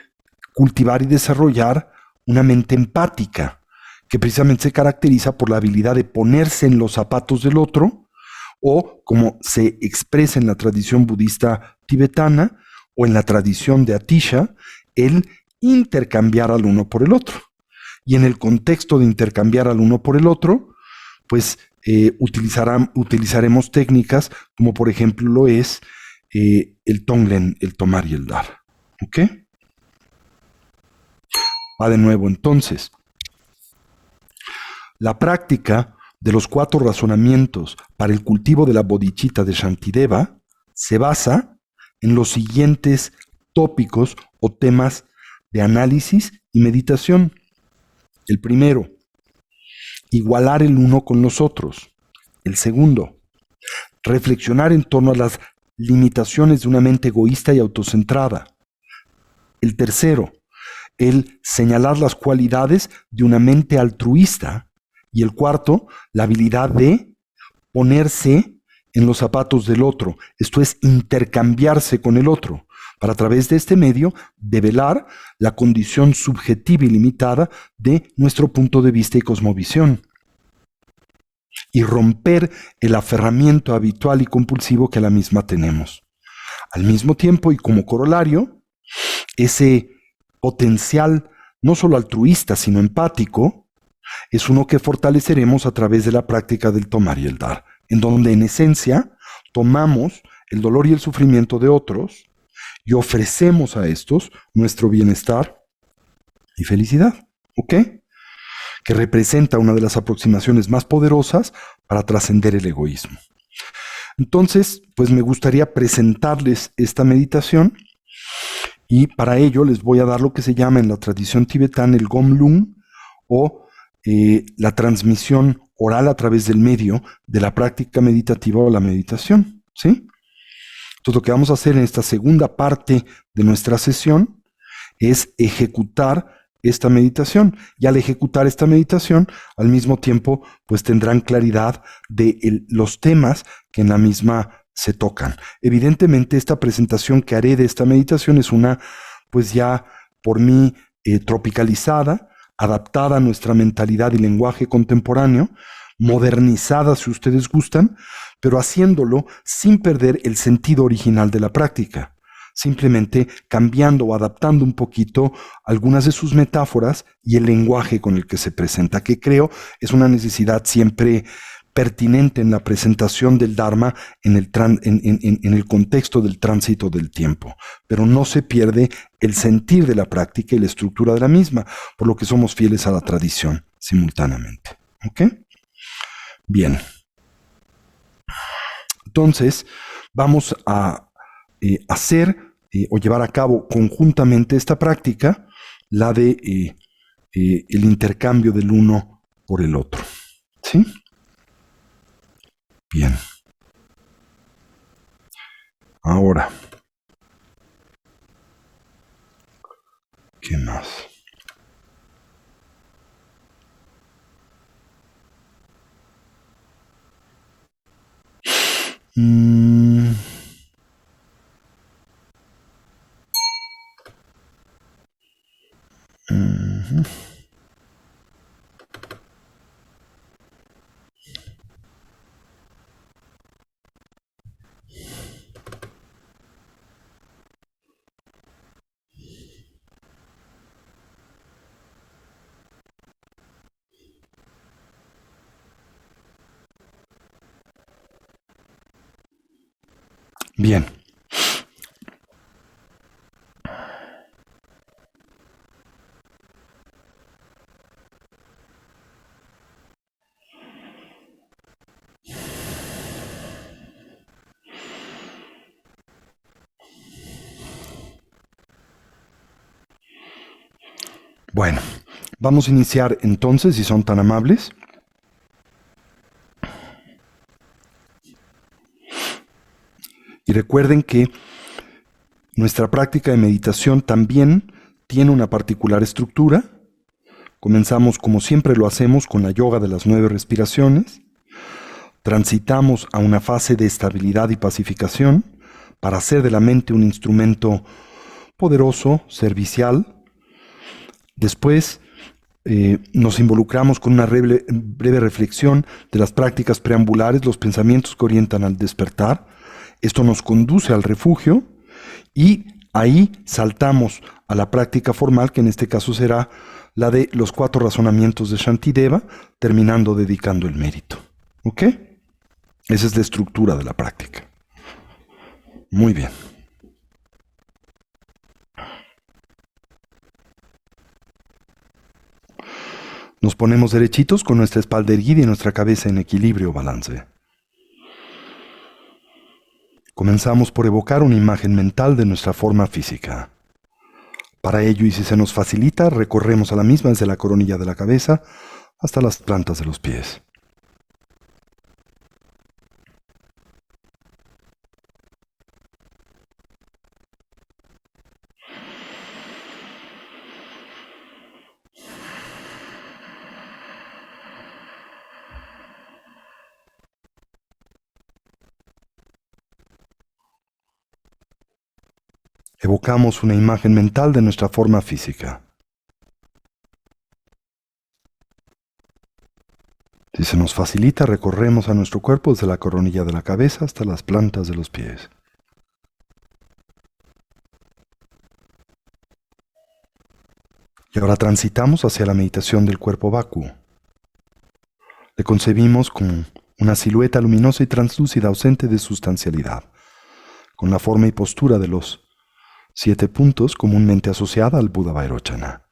cultivar y desarrollar una mente empática, que precisamente se caracteriza por la habilidad de ponerse en los zapatos del otro, o como se expresa en la tradición budista tibetana o en la tradición de Atisha, el intercambiar al uno por el otro. Y en el contexto de intercambiar al uno por el otro, pues utilizaremos técnicas como por ejemplo lo es el tonglen, el tomar y el dar. ¿Ok? Va de nuevo entonces. La práctica de los 4 razonamientos para el cultivo de la bodhicitta de Shantideva se basa en los siguientes tópicos o temas de análisis y meditación. El primero, igualar el uno con los otros. El segundo, reflexionar en torno a las limitaciones de una mente egoísta y autocentrada. El tercero, el señalar las cualidades de una mente altruista. Y el cuarto, la habilidad de ponerse en los zapatos del otro, esto es intercambiarse con el otro, para a través de este medio develar la condición subjetiva y limitada de nuestro punto de vista y cosmovisión, y romper el aferramiento habitual y compulsivo que a la misma tenemos. Al mismo tiempo y como corolario, ese potencial no solo altruista, sino empático, es uno que fortaleceremos a través de la práctica del tomar y el dar, en donde en esencia tomamos el dolor y el sufrimiento de otros y ofrecemos a estos nuestro bienestar y felicidad, ¿ok? Que representa una de las aproximaciones más poderosas para trascender el egoísmo. Entonces, pues me gustaría presentarles esta meditación y para ello les voy a dar lo que se llama en la tradición tibetana el Gomlung o la transmisión oral a través del medio de la práctica meditativa o la meditación, ¿sí? Entonces lo que vamos a hacer en esta segunda parte de nuestra sesión es ejecutar esta meditación. Y al ejecutar esta meditación, al mismo tiempo, pues tendrán claridad de los temas que en la misma se tocan. Evidentemente, esta presentación que haré de esta meditación es una, pues ya por mí, tropicalizada, adaptada a nuestra mentalidad y lenguaje contemporáneo, modernizada si ustedes gustan, pero haciéndolo sin perder el sentido original de la práctica, simplemente cambiando o adaptando un poquito algunas de sus metáforas y el lenguaje con el que se presenta, que creo es una necesidad siempre pertinente en la presentación del Dharma en el contexto del tránsito del tiempo, pero no se pierde el sentir de la práctica y la estructura de la misma, por lo que somos fieles a la tradición simultáneamente. ¿Ok? Bien. Entonces, vamos a hacer o llevar a cabo conjuntamente esta práctica, la de el intercambio del uno por el otro. ¿Sí? Bien. Ahora, ¿qué más? Mm. Uh-huh. Bien. Bueno, vamos a iniciar entonces, si son tan amables. Y recuerden que nuestra práctica de meditación también tiene una particular estructura. Comenzamos, como siempre lo hacemos, con la yoga de las 9 respiraciones. Transitamos a una fase de estabilidad y pacificación para hacer de la mente un instrumento poderoso, servicial. Después nos involucramos con una breve reflexión de las prácticas preambulares, los pensamientos que orientan al despertar. Esto nos conduce al refugio y ahí saltamos a la práctica formal, que en este caso será la de los 4 razonamientos de Shantideva, terminando dedicando el mérito. ¿Ok? Esa es la estructura de la práctica. Muy bien. Nos ponemos derechitos con nuestra espalda erguida y nuestra cabeza en equilibrio o balance. Comenzamos por evocar una imagen mental de nuestra forma física. Para ello, y si se nos facilita, recorremos a la misma desde la coronilla de la cabeza hasta las plantas de los pies. Evocamos una imagen mental de nuestra forma física. Si se nos facilita, recorremos a nuestro cuerpo desde la coronilla de la cabeza hasta las plantas de los pies. Y ahora transitamos hacia la meditación del cuerpo vacuo. Le concebimos como una silueta luminosa y translúcida ausente de sustancialidad, con la forma y postura de los 7 puntos comúnmente asociada al Buda Vairochana.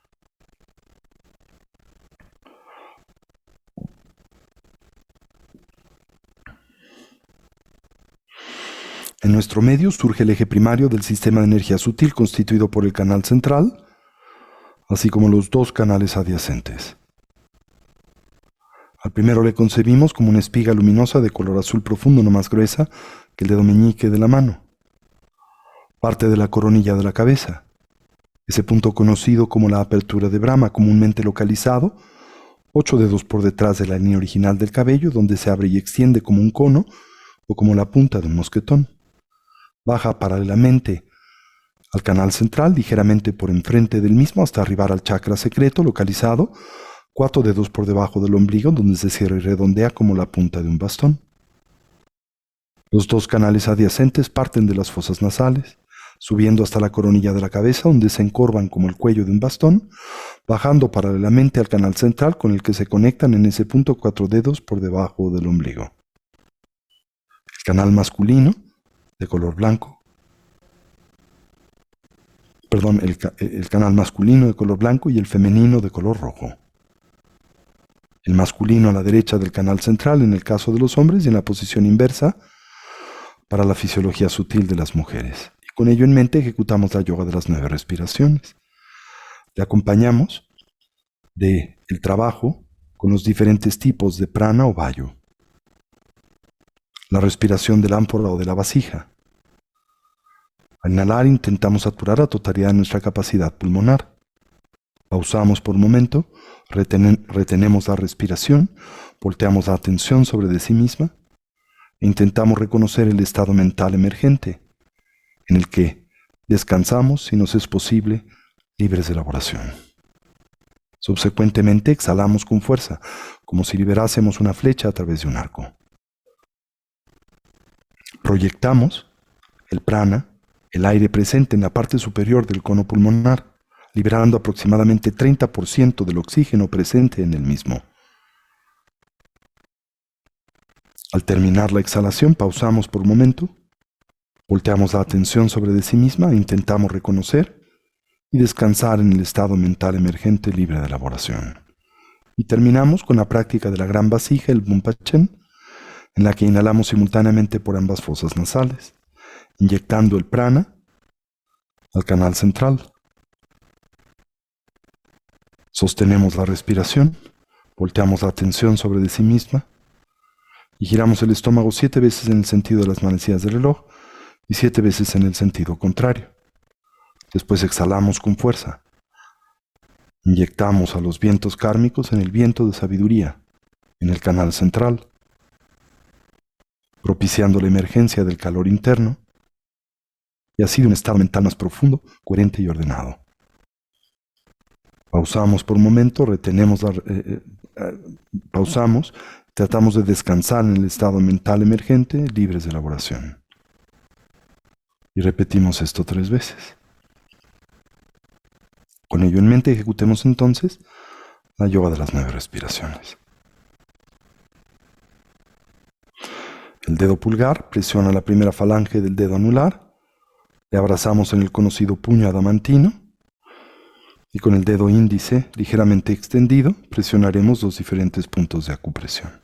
En nuestro medio surge el eje primario del sistema de energía sutil constituido por el canal central, así como los 2 canales adyacentes. Al primero le concebimos como una espiga luminosa de color azul profundo no más gruesa que el dedo meñique de la mano. Parte de la coronilla de la cabeza. Ese punto conocido como la apertura de Brahma, comúnmente localizado 8 dedos por detrás de la línea original del cabello, donde se abre y extiende como un cono o como la punta de un mosquetón. Baja paralelamente al canal central, ligeramente por enfrente del mismo, hasta arribar al chakra secreto localizado 4 dedos por debajo del ombligo, donde se cierra y redondea como la punta de un bastón. Los 2 canales adyacentes parten de las fosas nasales, subiendo hasta la coronilla de la cabeza, donde se encorvan como el cuello de un bastón, bajando paralelamente al canal central, con el que se conectan en ese punto 4 dedos por debajo del ombligo. El canal masculino, de color blanco, el canal masculino de color blanco y el femenino de color rojo. El masculino a la derecha del canal central en el caso de los hombres y en la posición inversa para la fisiología sutil de las mujeres. Con ello en mente ejecutamos la yoga de las 9 respiraciones. Le acompañamos de el trabajo con los diferentes tipos de prana o vayu. La respiración del ánfora o de la vasija. Al inhalar intentamos saturar la totalidad de nuestra capacidad pulmonar. Pausamos por un momento, retenemos la respiración, volteamos la atención sobre de sí misma e intentamos reconocer el estado mental emergente, en el que descansamos, si nos es posible, libres de elaboración. Subsecuentemente exhalamos con fuerza, como si liberásemos una flecha a través de un arco. Proyectamos el prana, el aire presente en la parte superior del cono pulmonar, liberando aproximadamente 30% del oxígeno presente en el mismo. Al terminar la exhalación, pausamos por un momento, volteamos la atención sobre de sí misma e intentamos reconocer y descansar en el estado mental emergente libre de elaboración. Y terminamos con la práctica de la gran vasija, el Bumpachen, en la que inhalamos simultáneamente por ambas fosas nasales, inyectando el prana al canal central. Sostenemos la respiración, volteamos la atención sobre de sí misma y giramos el estómago 7 veces en el sentido de las manecillas del reloj y 7 veces en el sentido contrario. Después exhalamos con fuerza. Inyectamos a los vientos kármicos en el viento de sabiduría, en el canal central, propiciando la emergencia del calor interno y así de un estado mental más profundo, coherente y ordenado. Pausamos por un momento, pausamos, tratamos de descansar en el estado mental emergente, libres de elaboración. Y repetimos esto 3 veces. Con ello en mente ejecutemos entonces la yoga de las 9 respiraciones. El dedo pulgar presiona la primera falange del dedo anular, le abrazamos en el conocido puño adamantino y con el dedo índice ligeramente extendido presionaremos los diferentes puntos de acupresión.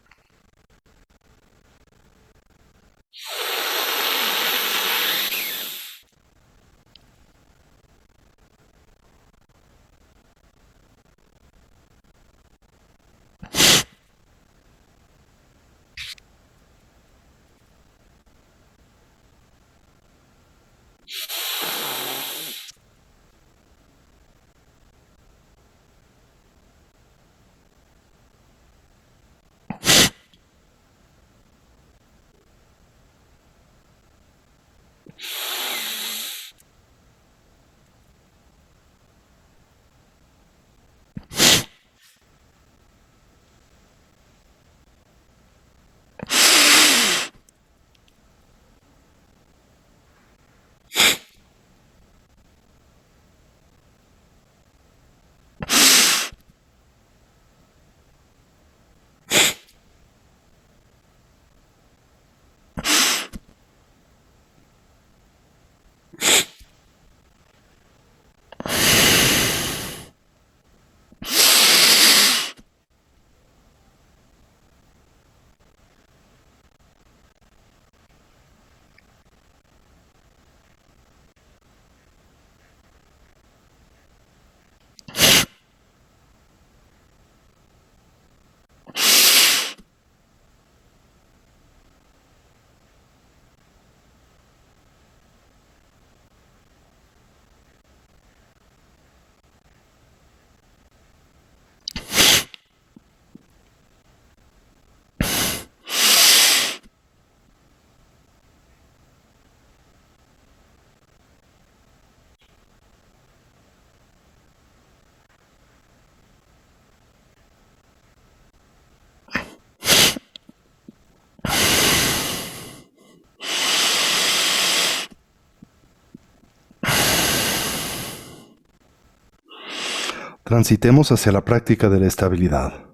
Transitemos hacia la práctica de la estabilidad,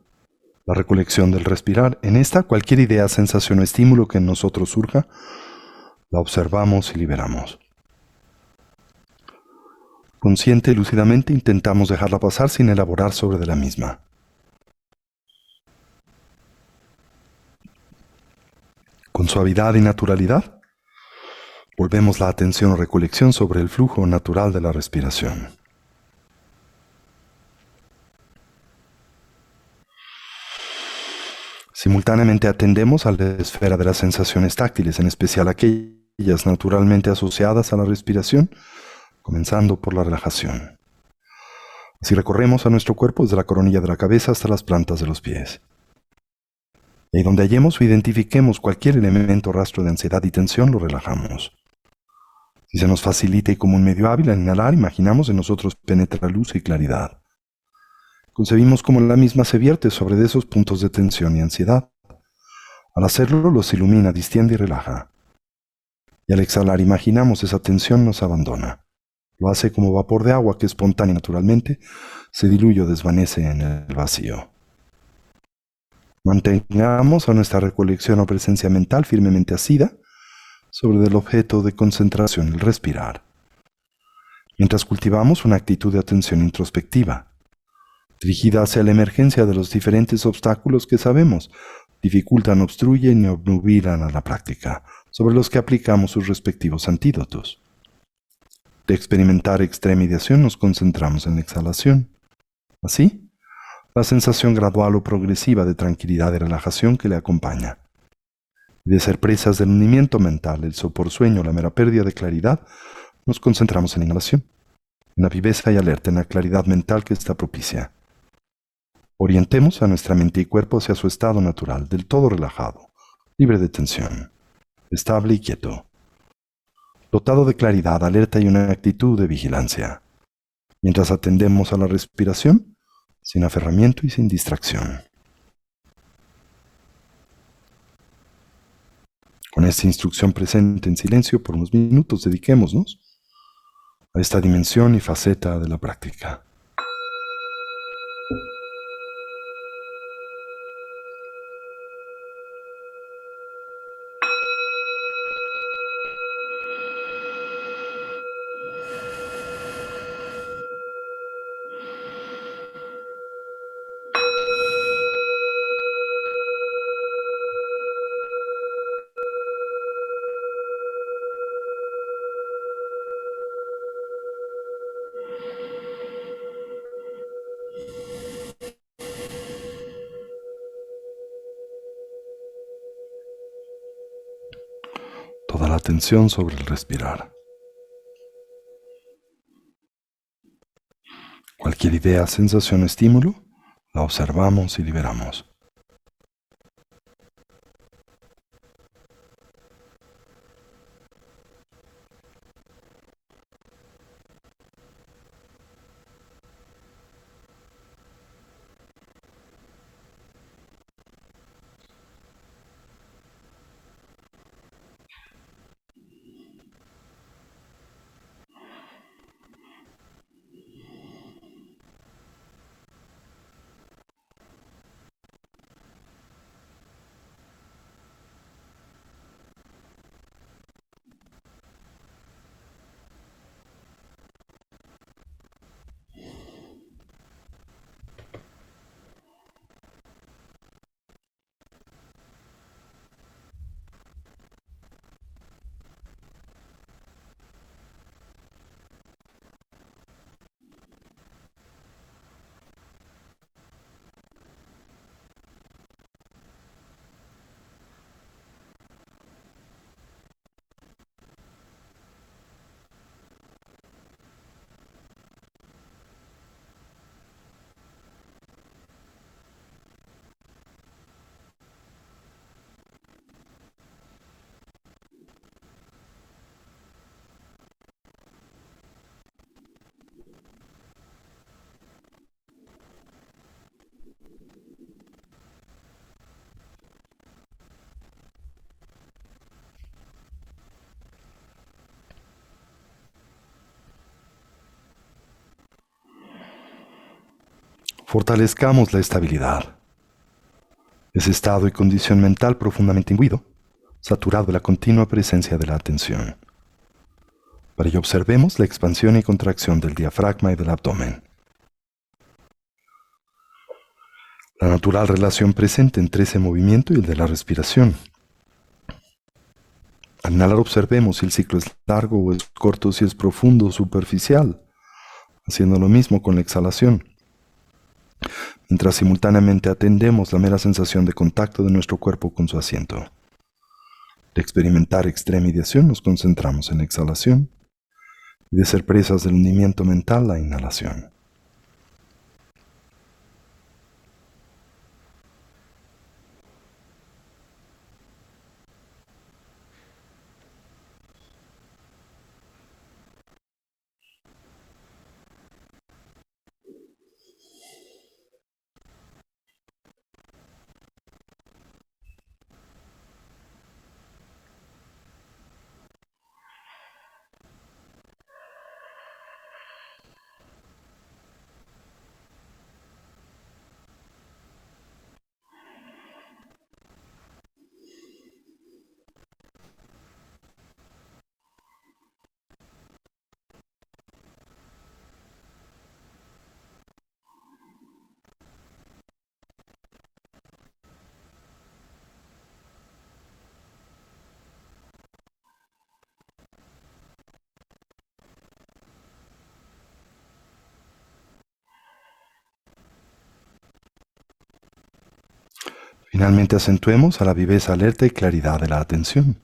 la recolección del respirar. En esta, cualquier idea, sensación o estímulo que en nosotros surja, la observamos y liberamos. Consciente y lúcidamente intentamos dejarla pasar sin elaborar sobre de la misma. Con suavidad y naturalidad, Volvemos la atención o recolección sobre el flujo natural de la respiración. Simultáneamente atendemos a la esfera de las sensaciones táctiles, en especial aquellas naturalmente asociadas a la respiración, comenzando por la relajación. Así recorremos a nuestro cuerpo desde la coronilla de la cabeza hasta las plantas de los pies. Y ahí donde hallemos o identifiquemos cualquier elemento o rastro de ansiedad y tensión, lo relajamos. Si se nos facilita y como un medio hábil al inhalar, imaginamos en nosotros penetra luz y claridad. Concebimos como la misma se vierte sobre de esos puntos de tensión y ansiedad. Al hacerlo, los ilumina, distiende y relaja. Y al exhalar, imaginamos esa tensión nos abandona. Lo hace como vapor de agua que espontánea y naturalmente se diluye o desvanece en el vacío. Mantengamos a nuestra recolección o presencia mental firmemente asida sobre el objeto de concentración, el respirar, mientras cultivamos una actitud de atención introspectiva, dirigida hacia la emergencia de los diferentes obstáculos que sabemos dificultan, obstruyen y obnubilan a la práctica, sobre los que aplicamos sus respectivos antídotos. De experimentar extrema ideación nos concentramos en la exhalación. Así, la sensación gradual o progresiva de tranquilidad y relajación que le acompaña. Y de ser presas del hundimiento mental, el sopor sueño, la mera pérdida de claridad, nos concentramos en la inhalación, en la viveza y alerta, en la claridad mental que está propicia. Orientemos a nuestra mente y cuerpo hacia su estado natural, del todo relajado, libre de tensión, estable y quieto, dotado de claridad, alerta y una actitud de vigilancia, mientras atendemos a la respiración, sin aferramiento y sin distracción. Con esta instrucción presente en silencio por unos minutos, dediquémonos a esta dimensión y faceta de la práctica. Toda la atención sobre el respirar. Cualquier idea, sensación o estímulo, la observamos y liberamos. Fortalezcamos la estabilidad. Ese estado y condición mental profundamente imbuido, saturado de la continua presencia de la atención. Para ello observemos la expansión y contracción del diafragma y del abdomen. La natural relación presente entre ese movimiento y el de la respiración. Al Al inhalar observemos si el ciclo es largo o es corto, si es profundo o superficial, haciendo lo mismo con la exhalación, mientras simultáneamente atendemos la mera sensación de contacto de nuestro cuerpo con su asiento. De experimentar extremidación nos concentramos en la exhalación y de ser presas del hundimiento mental la inhalación. Finalmente acentuemos a la viveza alerta y claridad de la atención.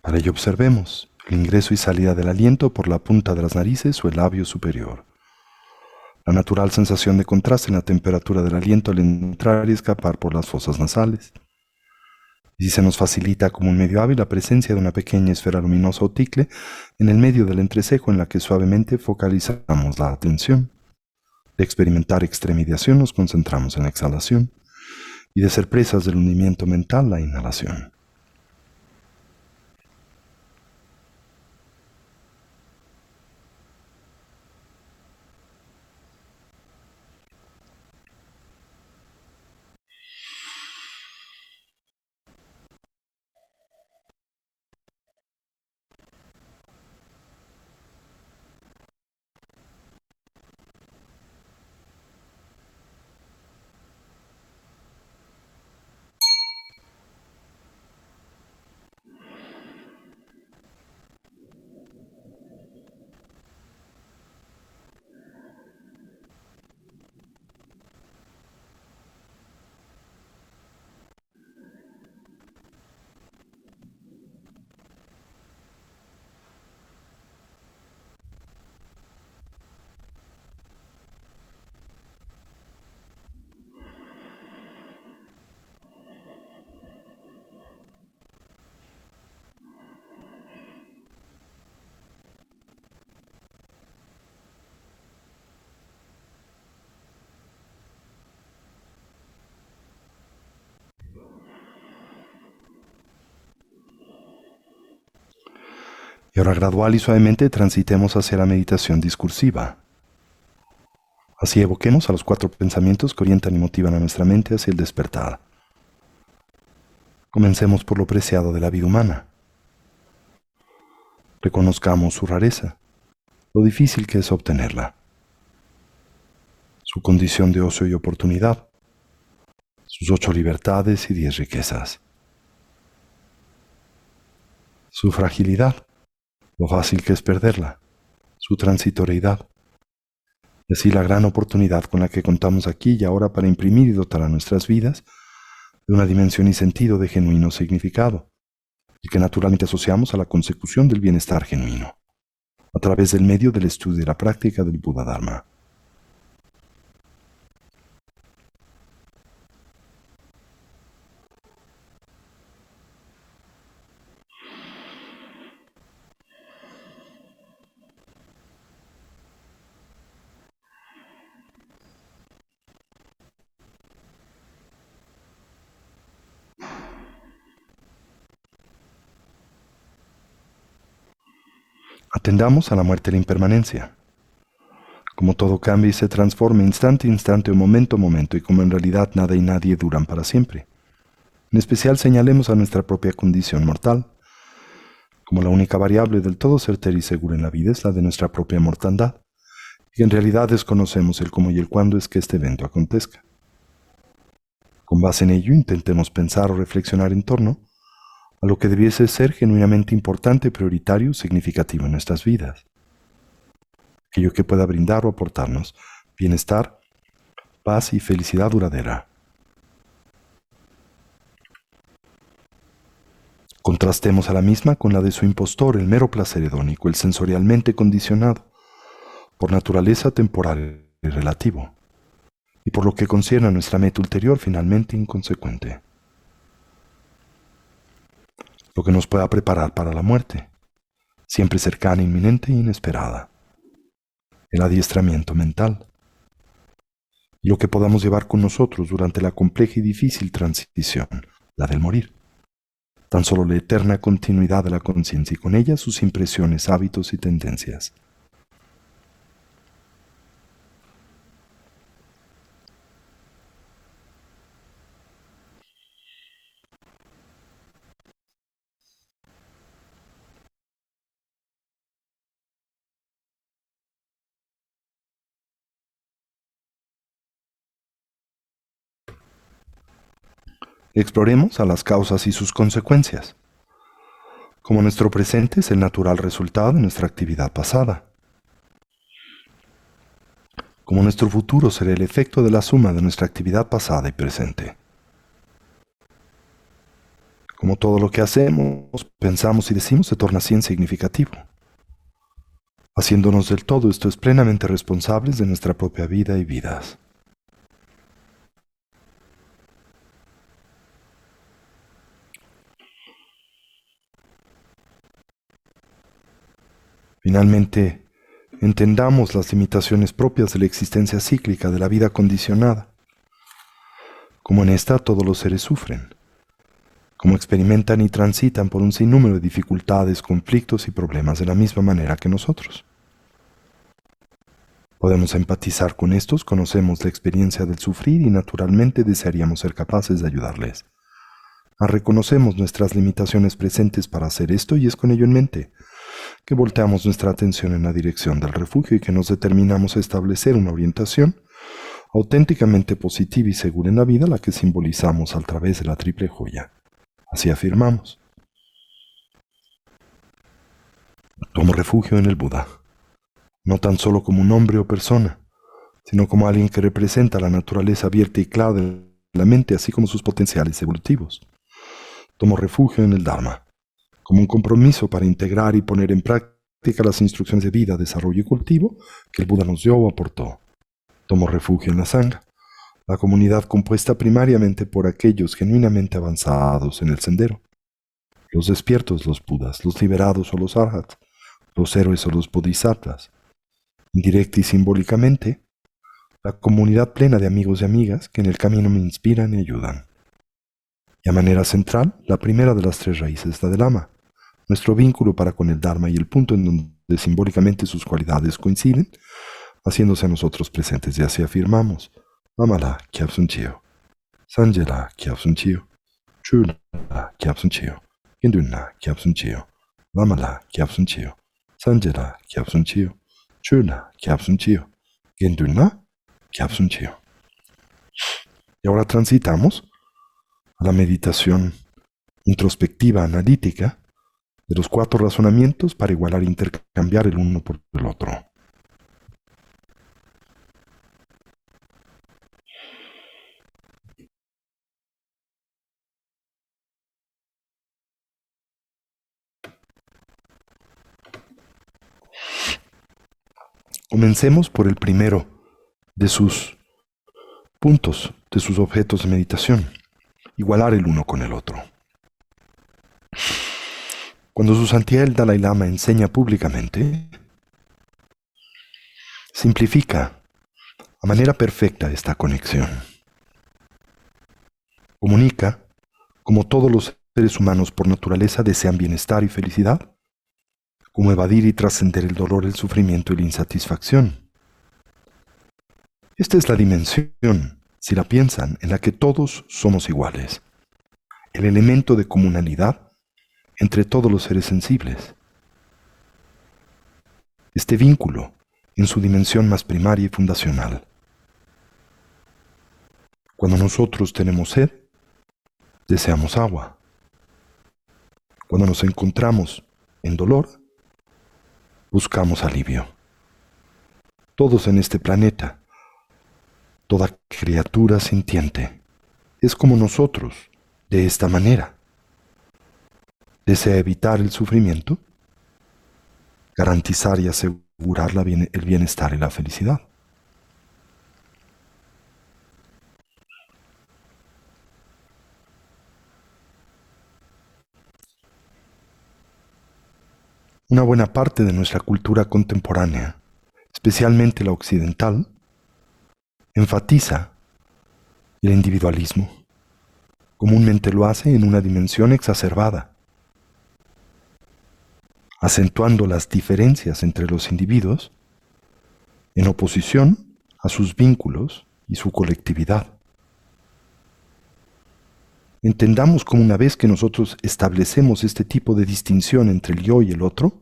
Para ello observemos el ingreso y salida del aliento por la punta de las narices o el labio superior. La natural sensación de contraste en la temperatura del aliento al entrar y escapar por las fosas nasales. Y si se nos facilita como un medio hábil la presencia de una pequeña esfera luminosa o ticle en el medio del entrecejo en la que suavemente focalizamos la atención. De experimentar extremidación nos concentramos en la exhalación y de ser presas del hundimiento mental la inhalación. Y ahora gradual y suavemente transitemos hacia la meditación discursiva. Así evoquemos a los 4 pensamientos que orientan y motivan a nuestra mente hacia el despertar. Comencemos por lo preciado de la vida humana. Reconozcamos su rareza, lo difícil que es obtenerla, su condición de ocio y oportunidad, sus 8 libertades y 10 riquezas, su fragilidad, lo fácil que es perderla, su transitoriedad, y así la gran oportunidad con la que contamos aquí y ahora para imprimir y dotar a nuestras vidas de una dimensión y sentido de genuino significado, y que naturalmente asociamos a la consecución del bienestar genuino, a través del medio del estudio y la práctica del Buda Dharma. Atendamos a la muerte y la impermanencia. Como todo cambia y se transforma instante a instante o momento a momento, y como en realidad nada y nadie duran para siempre. En especial señalemos a nuestra propia condición mortal. Como la única variable del todo certera y segura en la vida es la de nuestra propia mortandad, y en realidad desconocemos el cómo y el cuándo es que este evento acontezca. Con base en ello intentemos pensar o reflexionar en torno a lo que debiese ser genuinamente importante, prioritario, significativo en nuestras vidas. Aquello que pueda brindar o aportarnos bienestar, paz y felicidad duradera. Contrastemos a la misma con la de su impostor, el mero placer hedónico, el sensorialmente condicionado, por naturaleza temporal y relativo, y por lo que concierne a nuestra meta ulterior finalmente inconsecuente. Lo que nos pueda preparar para la muerte, siempre cercana, inminente e inesperada. El adiestramiento mental. Y lo que podamos llevar con nosotros durante la compleja y difícil transición, la del morir. Tan solo la eterna continuidad de la conciencia y con ella sus impresiones, hábitos y tendencias. Exploremos a las causas y sus consecuencias. Como nuestro presente es el natural resultado de nuestra actividad pasada. Como nuestro futuro será el efecto de la suma de nuestra actividad pasada y presente. Como todo lo que hacemos, pensamos y decimos se torna así insignificativo. Haciéndonos del todo esto es plenamente responsables de nuestra propia vida y vidas. Finalmente, entendamos las limitaciones propias de la existencia cíclica de la vida condicionada. Como en esta todos los seres sufren, como experimentan y transitan por un sinnúmero de dificultades, conflictos y problemas de la misma manera que nosotros. Podemos empatizar con estos, conocemos la experiencia del sufrir y naturalmente desearíamos ser capaces de ayudarles. Reconocemos nuestras limitaciones presentes para hacer esto y es con ello en mente que volteamos nuestra atención en la dirección del refugio y que nos determinamos a establecer una orientación auténticamente positiva y segura en la vida, la que simbolizamos a través de la triple joya. Así afirmamos. Tomo refugio en el Buda, no tan solo como un hombre o persona, sino como alguien que representa la naturaleza abierta y clara de la mente, así como sus potenciales evolutivos. Tomo refugio en el Dharma, como un compromiso para integrar y poner en práctica las instrucciones de vida, desarrollo y cultivo que el Buda nos dio o aportó. Tomo refugio en la Sangha, la comunidad compuesta primariamente por aquellos genuinamente avanzados en el sendero, los despiertos, los Budas, los liberados o los Arhats, los héroes o los Bodhisattvas. Indirecta y simbólicamente, la comunidad plena de amigos y amigas que en el camino me inspiran y ayudan. Y a manera central, la primera de las tres raíces, la del ama, nuestro vínculo para con el Dharma y el punto en donde simbólicamente sus cualidades coinciden, haciéndose a nosotros presentes, y así afirmamos: Amala Kyabsun Chio, Sanjela Kyabsun Chio, Chula Kyabsun Chio, Kindunna Kyabsun Chio, Lamala Kyabsun Chio, Sanjela Kyabsun Chio, Chula Kyabsun Chio, Kindunna Kyabsun Chio. Y ahora transitamos a la meditación introspectiva analítica de los 4 razonamientos para igualar e intercambiar el uno por el otro. Comencemos por el primero de sus puntos, de sus objetos de meditación: igualar el uno con el otro. Cuando su santidad el Dalai Lama enseña públicamente, simplifica a manera perfecta esta conexión. Comunica cómo todos los seres humanos por naturaleza desean bienestar y felicidad, cómo evadir y trascender el dolor, el sufrimiento y la insatisfacción. Esta es la dimensión, si la piensan, en la que todos somos iguales. El elemento de comunalidad entre todos los seres sensibles. Este vínculo en su dimensión más primaria y fundacional. Cuando nosotros tenemos sed, deseamos agua. Cuando nos encontramos en dolor, buscamos alivio. Todos en este planeta, toda criatura sintiente, es como nosotros, de esta manera. Desea evitar el sufrimiento, garantizar y asegurar el bienestar y la felicidad. Una buena parte de nuestra cultura contemporánea, especialmente la occidental, enfatiza el individualismo. Comúnmente lo hace en una dimensión exacerbada, acentuando las diferencias entre los individuos en oposición a sus vínculos y su colectividad. Entendamos como una vez que nosotros establecemos este tipo de distinción entre el yo y el otro,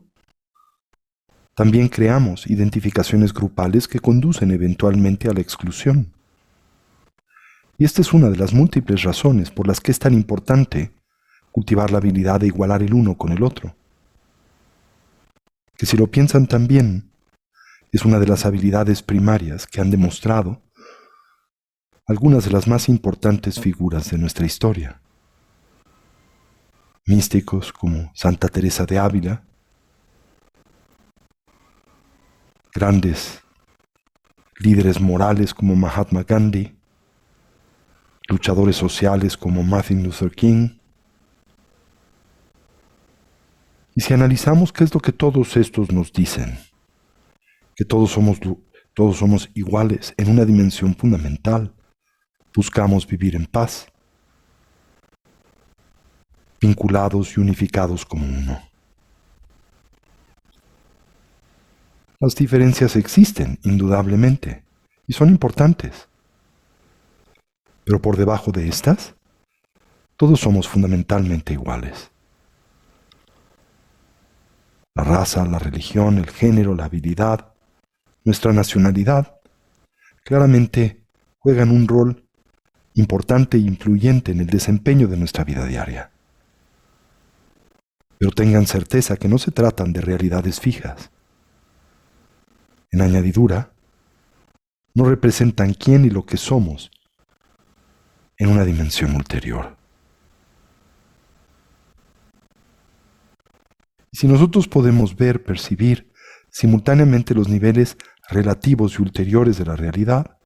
también creamos identificaciones grupales que conducen eventualmente a la exclusión. Y esta es una de las múltiples razones por las que es tan importante cultivar la habilidad de igualar el uno con el otro. Que si lo piensan también, es una de las habilidades primarias que han demostrado algunas de las más importantes figuras de nuestra historia. Místicos como Santa Teresa de Ávila, grandes líderes morales como Mahatma Gandhi, luchadores sociales como Martin Luther King. Y si analizamos qué es lo que todos estos nos dicen, que todos somos iguales en una dimensión fundamental, buscamos vivir en paz, vinculados y unificados como uno. Las diferencias existen, indudablemente, y son importantes. Pero por debajo de estas, todos somos fundamentalmente iguales. La raza, la religión, el género, la habilidad, nuestra nacionalidad, claramente juegan un rol importante e influyente en el desempeño de nuestra vida diaria. Pero tengan certeza que no se tratan de realidades fijas. En añadidura, no representan quién y lo que somos en una dimensión ulterior. Y si nosotros podemos ver, percibir simultáneamente los niveles relativos y ulteriores de la realidad,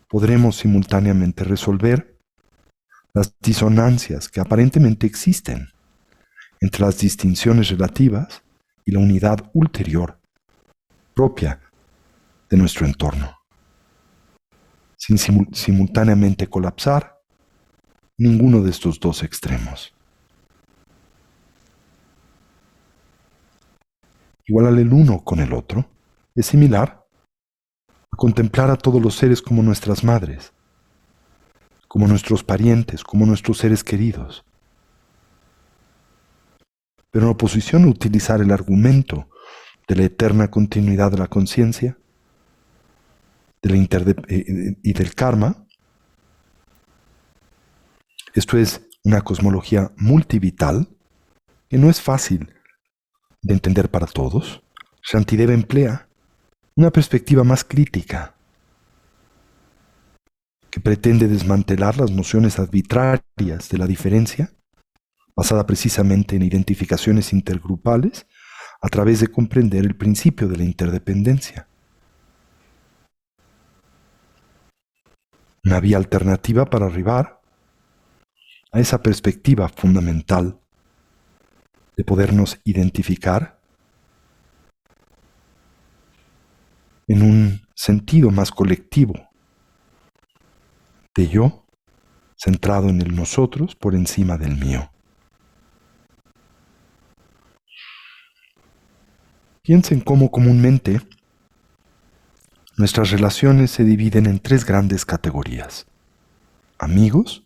podremos simultáneamente resolver las disonancias que aparentemente existen entre las distinciones relativas y la unidad ulterior propia de nuestro entorno, sin simultáneamente colapsar ninguno de estos dos extremos. Igualar el uno con el otro es similar a contemplar a todos los seres como nuestras madres, como nuestros parientes, como nuestros seres queridos. Pero en oposición a utilizar el argumento de la eterna continuidad de la conciencia y del karma, esto es una cosmología multivital que no es fácil de entender para todos. Shantideva emplea una perspectiva más crítica que pretende desmantelar las nociones arbitrarias de la diferencia, basada precisamente en identificaciones intergrupales, a través de comprender el principio de la interdependencia. Una vía alternativa para arribar a esa perspectiva fundamental de podernos identificar en un sentido más colectivo de yo, centrado en el nosotros por encima del mío. Piensen cómo comúnmente nuestras relaciones se dividen en tres grandes categorías: amigos,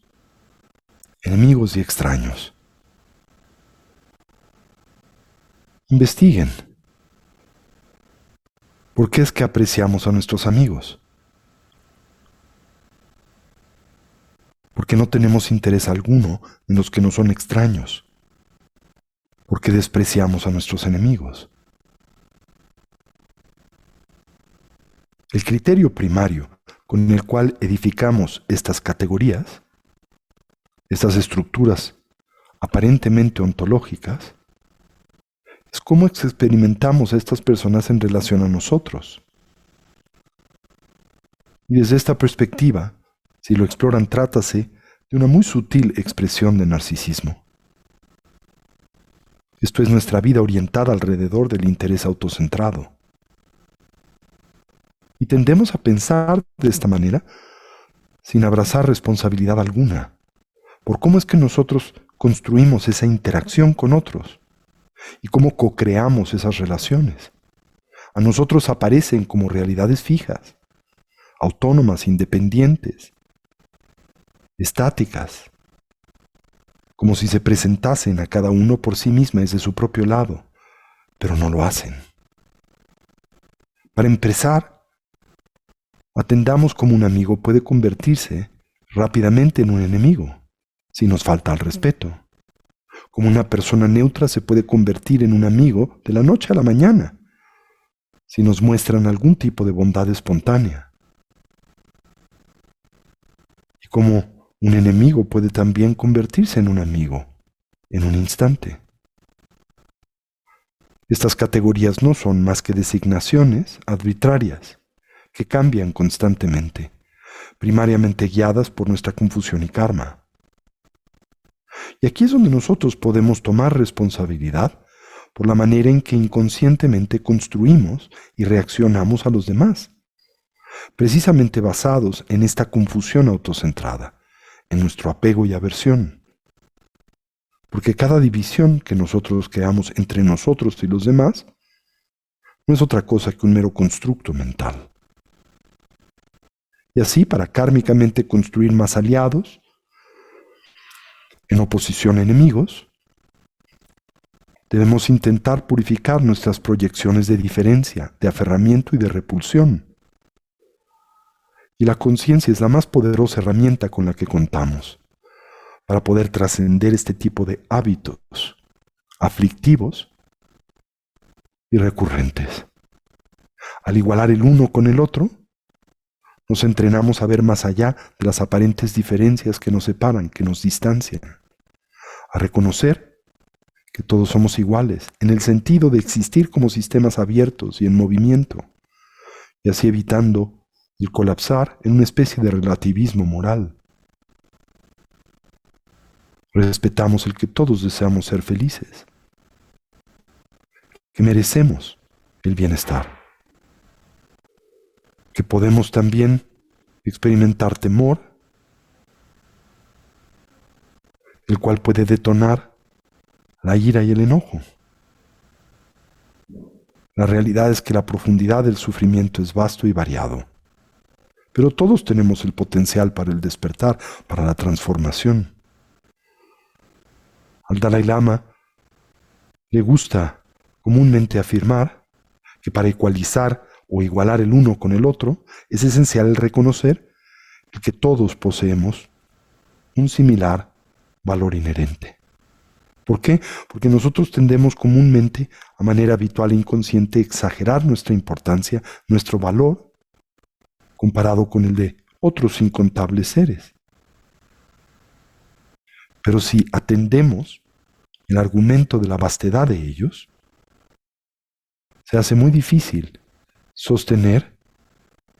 enemigos y extraños. Investiguen. ¿Por qué es que apreciamos a nuestros amigos? Porque no tenemos interés alguno en los que no son extraños. porque despreciamos a nuestros enemigos. El criterio primario con el cual edificamos estas categorías, estas estructuras aparentemente ontológicas, es cómo experimentamos a estas personas en relación a nosotros. Y desde esta perspectiva, si lo exploran, trátase de una muy sutil expresión de narcisismo. Esto es nuestra vida orientada alrededor del interés autocentrado. Y tendemos a pensar de esta manera sin abrazar responsabilidad alguna por cómo es que nosotros construimos esa interacción con otros y cómo co-creamos esas relaciones. A nosotros aparecen como realidades fijas, autónomas, independientes, estáticas, como si se presentasen a cada uno por sí misma desde su propio lado, pero no lo hacen. Para empezar, atendamos cómo un amigo puede convertirse rápidamente en un enemigo, si nos falta el respeto. Como una persona neutra se puede convertir en un amigo de la noche a la mañana, si nos muestran algún tipo de bondad espontánea. Y como un enemigo puede también convertirse en un amigo en un instante. Estas categorías no son más que designaciones arbitrarias que cambian constantemente, primariamente guiadas por nuestra confusión y karma. Y aquí es donde nosotros podemos tomar responsabilidad por la manera en que inconscientemente construimos y reaccionamos a los demás, precisamente basados en esta confusión autocentrada, en nuestro apego y aversión. Porque cada división que nosotros creamos entre nosotros y los demás no es otra cosa que un mero constructo mental. Y así, para kármicamente construir más aliados, en oposición a enemigos, debemos intentar purificar nuestras proyecciones de diferencia, de aferramiento y de repulsión. Y la conciencia es la más poderosa herramienta con la que contamos para poder trascender este tipo de hábitos aflictivos y recurrentes. Al igualar el uno con el otro, nos entrenamos a ver más allá de las aparentes diferencias que nos separan, que nos distancian, a reconocer que todos somos iguales, en el sentido de existir como sistemas abiertos y en movimiento, y así evitando el colapsar en una especie de relativismo moral. Respetamos el que todos deseamos ser felices, que merecemos el bienestar, que podemos también experimentar temor, el cual puede detonar la ira y el enojo. La realidad es que la profundidad del sufrimiento es vasto y variado, pero todos tenemos el potencial para el despertar, para la transformación. Al Dalai Lama le gusta comúnmente afirmar que para ecualizar o igualar el uno con el otro es esencial el reconocer que todos poseemos un similar valor inherente. ¿Por qué? Porque nosotros tendemos comúnmente, a manera habitual e inconsciente, a exagerar nuestra importancia, nuestro valor, comparado con el de otros incontables seres. Pero si atendemos el argumento de la vastedad de ellos, se hace muy difícil sostener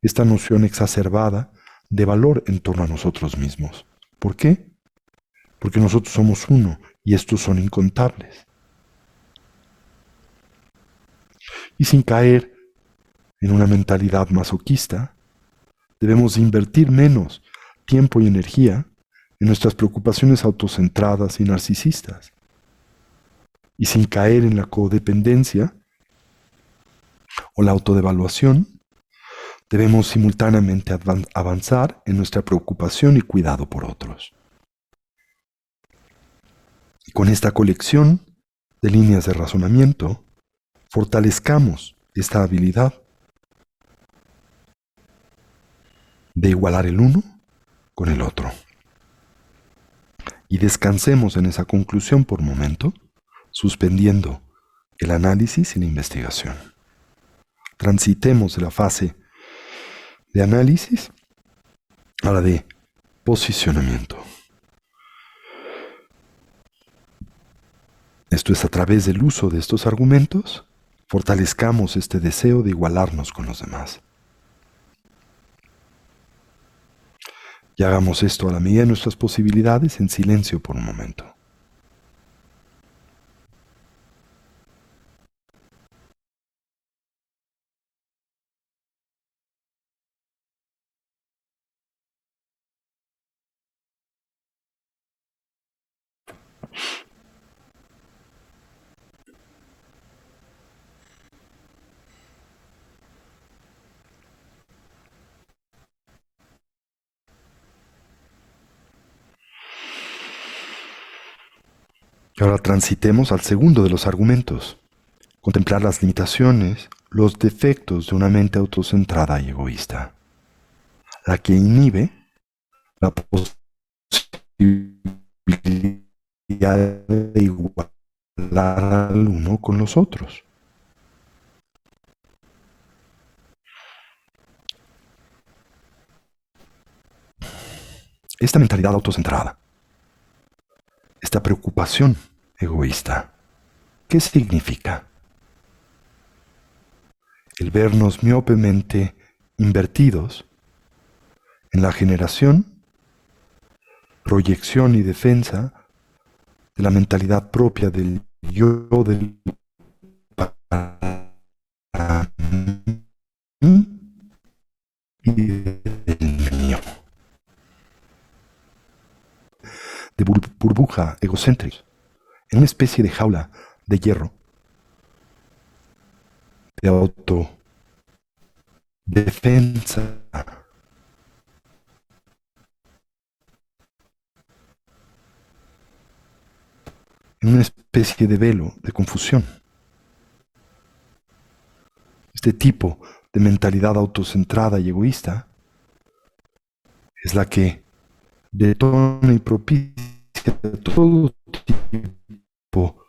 esta noción exacerbada de valor en torno a nosotros mismos. ¿Por qué? Porque nosotros somos uno y estos son incontables. Y sin caer en una mentalidad masoquista, debemos invertir menos tiempo y energía en nuestras preocupaciones autocentradas y narcisistas. Y sin caer en la codependencia o la autodevaluación, debemos simultáneamente avanzar en nuestra preocupación y cuidado por otros. Y con esta colección de líneas de razonamiento, fortalezcamos esta habilidad de igualar el uno con el otro. Y descansemos en esa conclusión por momento, suspendiendo el análisis y la investigación. Transitemos de la fase de análisis a la de posicionamiento. Esto es, a través del uso de estos argumentos, fortalezcamos este deseo de igualarnos con los demás. Y hagamos esto a la medida de nuestras posibilidades en silencio por un momento. Y ahora transitemos al segundo de los argumentos: contemplar las limitaciones, los defectos de una mente autocentrada y egoísta, la que inhibe la posibilidad de igualar al uno con los otros. Esta mentalidad autocentrada, esta preocupación egoísta, ¿qué significa? El vernos miopemente invertidos en la generación, proyección y defensa de la mentalidad propia del yo, del para mí y del mío. De burbuja egocéntrica, en una especie de jaula de hierro, de autodefensa, en una especie de velo de confusión. Este tipo de mentalidad autocentrada y egoísta es la que detona y propicia todo tipo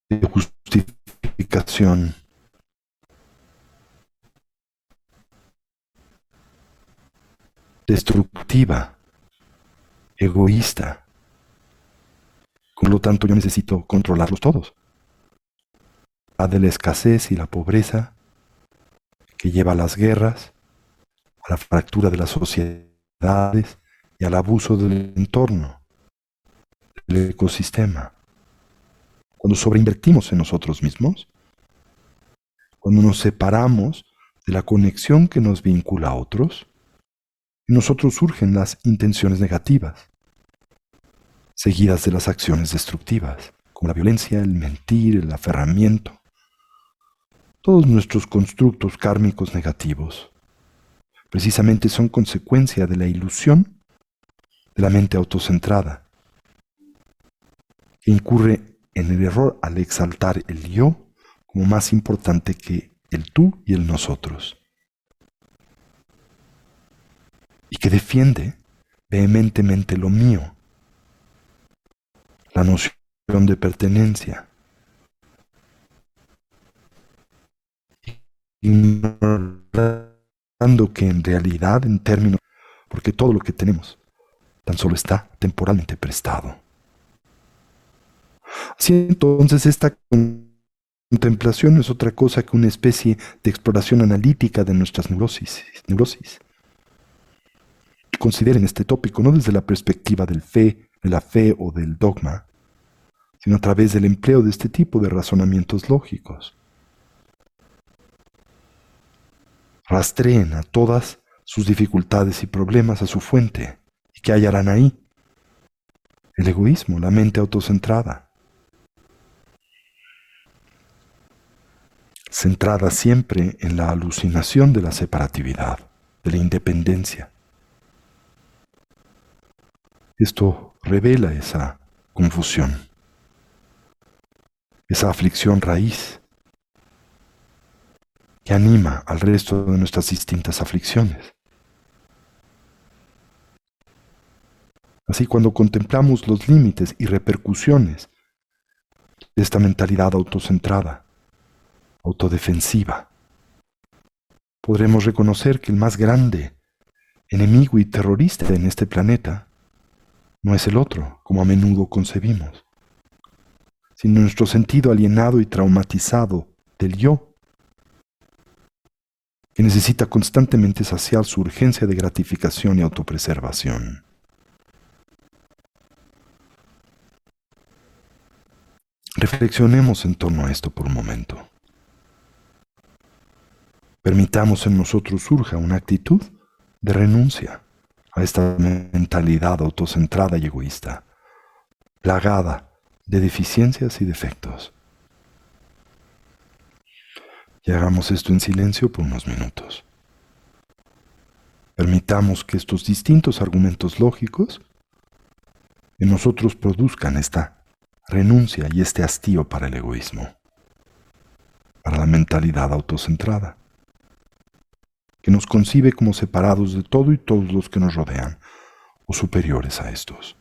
de justificación, destructiva, egoísta. Por lo tanto, yo necesito controlarlos todos. La de la escasez y la pobreza que lleva a las guerras, a la fractura de las sociedades y al abuso del entorno, del ecosistema. Cuando sobreinvertimos en nosotros mismos, cuando nos separamos de la conexión que nos vincula a otros, en nosotros surgen las intenciones negativas, seguidas de las acciones destructivas, como la violencia, el mentir, el aferramiento, todos nuestros constructos kármicos negativos. Precisamente son consecuencia de la ilusión de la mente autocentrada, que incurre en el error al exaltar el yo como más importante que el tú y el nosotros, y que defiende vehementemente lo mío, la noción de pertenencia, ignorando que en realidad, en términos, porque todo lo que tenemos tan solo está temporalmente prestado. Así entonces, esta contemplación no es otra cosa que una especie de exploración analítica de nuestras neurosis. Consideren este tópico no desde la perspectiva de la fe o del dogma, sino a través del empleo de este tipo de razonamientos lógicos. Rastreen a todas sus dificultades y problemas a su fuente, y ¿qué hallarán ahí? El egoísmo, la mente autocentrada, centrada siempre en la alucinación de la separatividad, de la independencia. Esto revela esa confusión, esa aflicción raíz que anima al resto de nuestras distintas aflicciones. Así, cuando contemplamos los límites y repercusiones de esta mentalidad autocentrada, autodefensiva, podremos reconocer que el más grande enemigo y terrorista en este planeta no es el otro, como a menudo concebimos, sino nuestro sentido alienado y traumatizado del yo, que necesita constantemente saciar su urgencia de gratificación y autopreservación. Reflexionemos en torno a esto por un momento. Permitamos en nosotros surja una actitud de renuncia a esta mentalidad autocentrada y egoísta, plagada de deficiencias y defectos. Y hagamos esto en silencio por unos minutos. Permitamos que estos distintos argumentos lógicos en nosotros produzcan esta renuncia y este hastío para el egoísmo, para la mentalidad autocentrada, que nos concibe como separados de todo y todos los que nos rodean, o superiores a estos.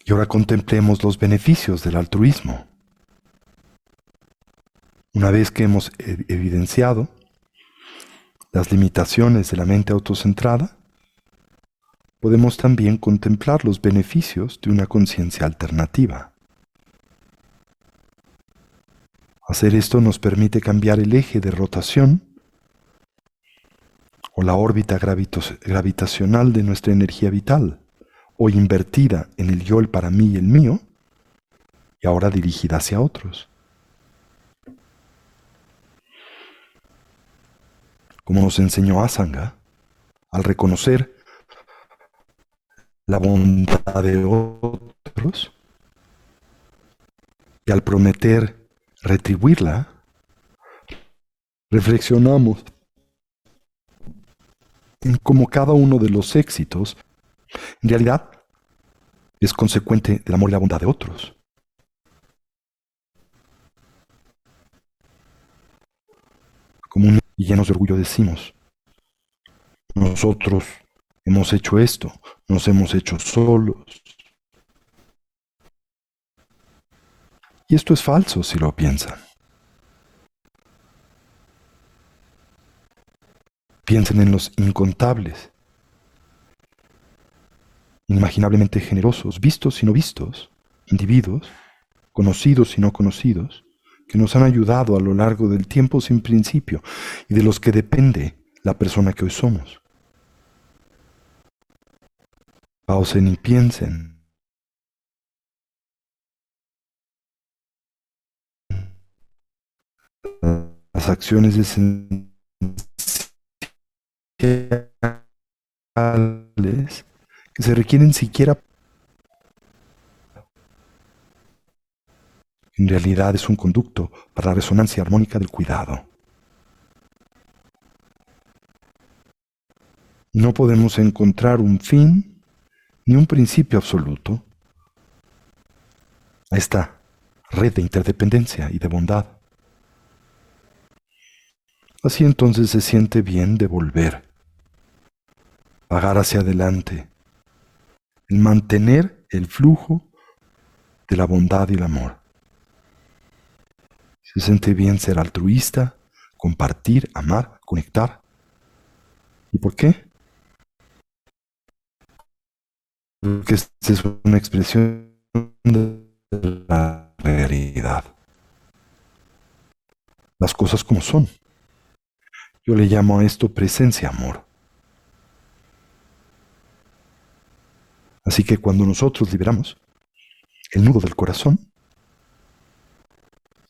Y ahora contemplemos los beneficios del altruismo. Una vez que hemos evidenciado las limitaciones de la mente autocentrada, podemos también contemplar los beneficios de una conciencia alternativa. Hacer esto nos permite cambiar el eje de rotación o la órbita gravitacional de nuestra energía vital, o invertida en el yo, el para mí y el mío, y ahora dirigida hacia otros. Como nos enseñó Asanga, al reconocer la bondad de otros y al prometer retribuirla, reflexionamos en cómo cada uno de los éxitos en realidad es consecuente del amor y la bondad de otros. Como y llenos de orgullo decimos, nosotros hemos hecho esto, nos hemos hecho solos. Y esto es falso si lo piensan. Piensen en los incontables, inimaginablemente generosos, vistos y no vistos, individuos, conocidos y no conocidos, que nos han ayudado a lo largo del tiempo sin principio y de los que depende la persona que hoy somos. Pausen y piensen. Las acciones esenciales que se requieren siquiera en realidad es un conducto para la resonancia armónica del cuidado. No podemos encontrar un fin ni un principio absoluto a esta red de interdependencia y de bondad. Así entonces se siente bien devolver, pagar hacia adelante, el mantener el flujo de la bondad y el amor. Se siente bien ser altruista, compartir, amar, conectar. ¿Y por qué? Porque esta es una expresión de de la realidad. Las cosas como son. Yo le llamo a esto presencia amor. Así que cuando nosotros liberamos el nudo del corazón,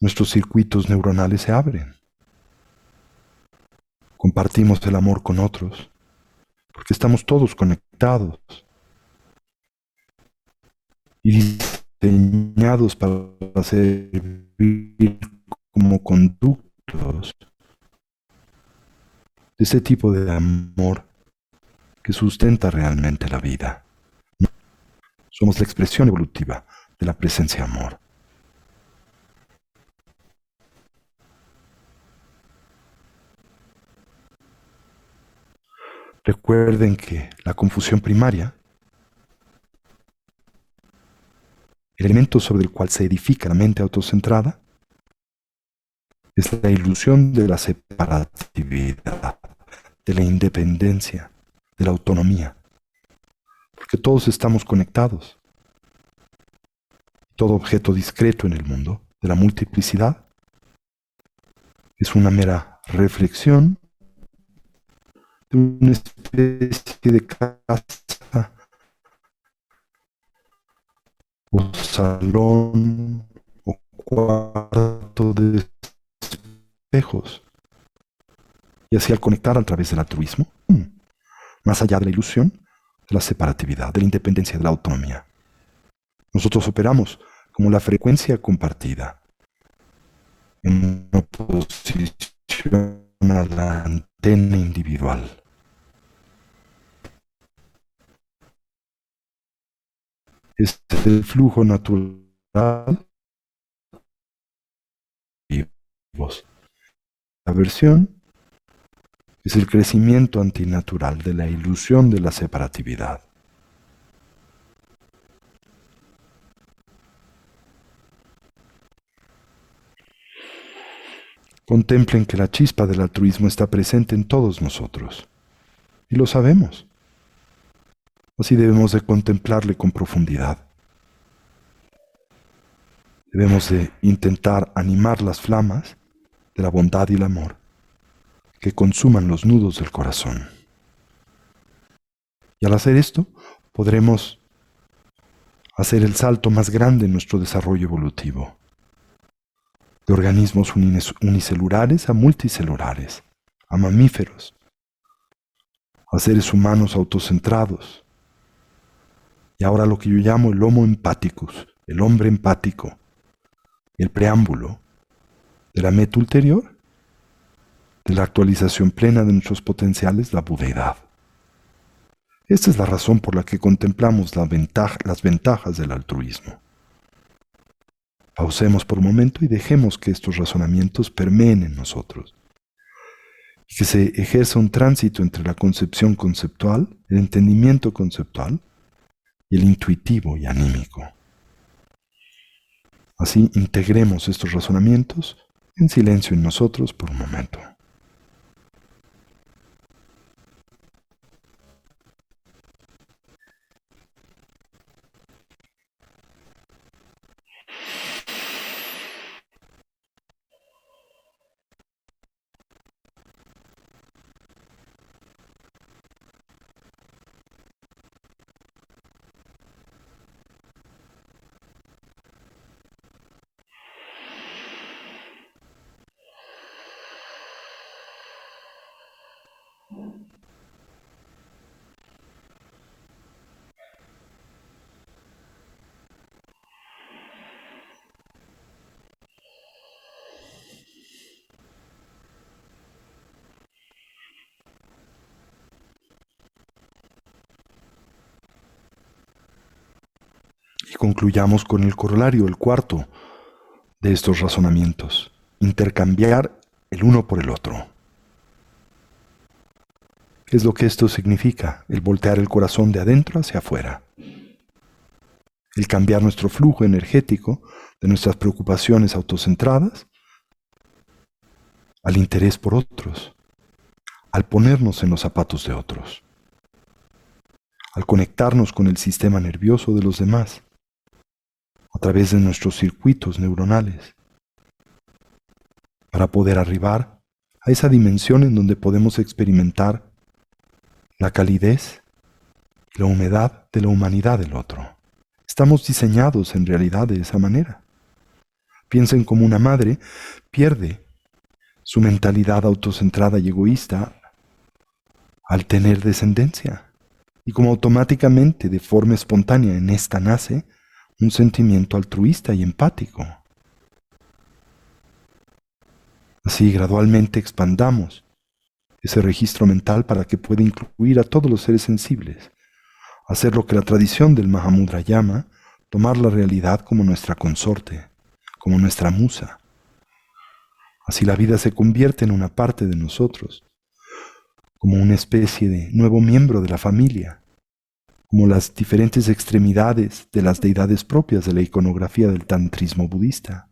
nuestros circuitos neuronales se abren. Compartimos el amor con otros, porque estamos todos conectados y diseñados para servir como conductos de ese tipo de amor que sustenta realmente la vida. Somos la expresión evolutiva de la presencia amor. Recuerden que la confusión primaria, el elemento sobre el cual se edifica la mente autocentrada, es la ilusión de la separatividad, de la independencia, de la autonomía. Porque todos estamos conectados. Todo objeto discreto en el mundo de la multiplicidad es una mera reflexión de una especie de casa o salón o cuarto de espejos. Y así al conectar a través del altruismo, más allá de la ilusión, de la separatividad, de la independencia, de la autonomía, nosotros operamos como la frecuencia compartida, en oposición a la antena individual. Es el flujo natural de vivos. La versión es el crecimiento antinatural de la ilusión de la separatividad. Contemplen que la chispa del altruismo está presente en todos nosotros. Y lo sabemos. Así debemos de contemplarle con profundidad. Debemos de intentar animar las flamas de la bondad y el amor que consuman los nudos del corazón. Y al hacer esto, podremos hacer el salto más grande en nuestro desarrollo evolutivo, de organismos unicelulares a multicelulares, a mamíferos, a seres humanos autocentrados, y ahora lo que yo llamo el Homo empathicus, el hombre empático, el preámbulo de la meta ulterior, de la actualización plena de nuestros potenciales, la budeidad. Esta es la razón por la que contemplamos las ventajas del altruismo. Pausemos por un momento y dejemos que estos razonamientos permeen en nosotros, y que se ejerza un tránsito entre la concepción conceptual, el entendimiento conceptual, y el intuitivo y anímico. Así integremos estos razonamientos en silencio en nosotros por un momento. Y concluyamos con el corolario, el cuarto de estos razonamientos: intercambiar el uno por el otro. ¿Qué es lo que esto significa? El voltear el corazón de adentro hacia afuera. El cambiar nuestro flujo energético de nuestras preocupaciones autocentradas al interés por otros, al ponernos en los zapatos de otros, al conectarnos con el sistema nervioso de los demás, a través de nuestros circuitos neuronales, para poder arribar a esa dimensión en donde podemos experimentar la calidez y la humedad de la humanidad del otro. Estamos diseñados en realidad de esa manera. Piensen cómo una madre pierde su mentalidad autocentrada y egoísta al tener descendencia, y como automáticamente, de forma espontánea, en esta nace un sentimiento altruista y empático. Así gradualmente expandamos ese registro mental para que pueda incluir a todos los seres sensibles, hacer lo que la tradición del Mahamudra llama tomar la realidad como nuestra consorte, como nuestra musa. Así la vida se convierte en una parte de nosotros, como una especie de nuevo miembro de la familia, como las diferentes extremidades de las deidades propias de la iconografía del tantrismo budista.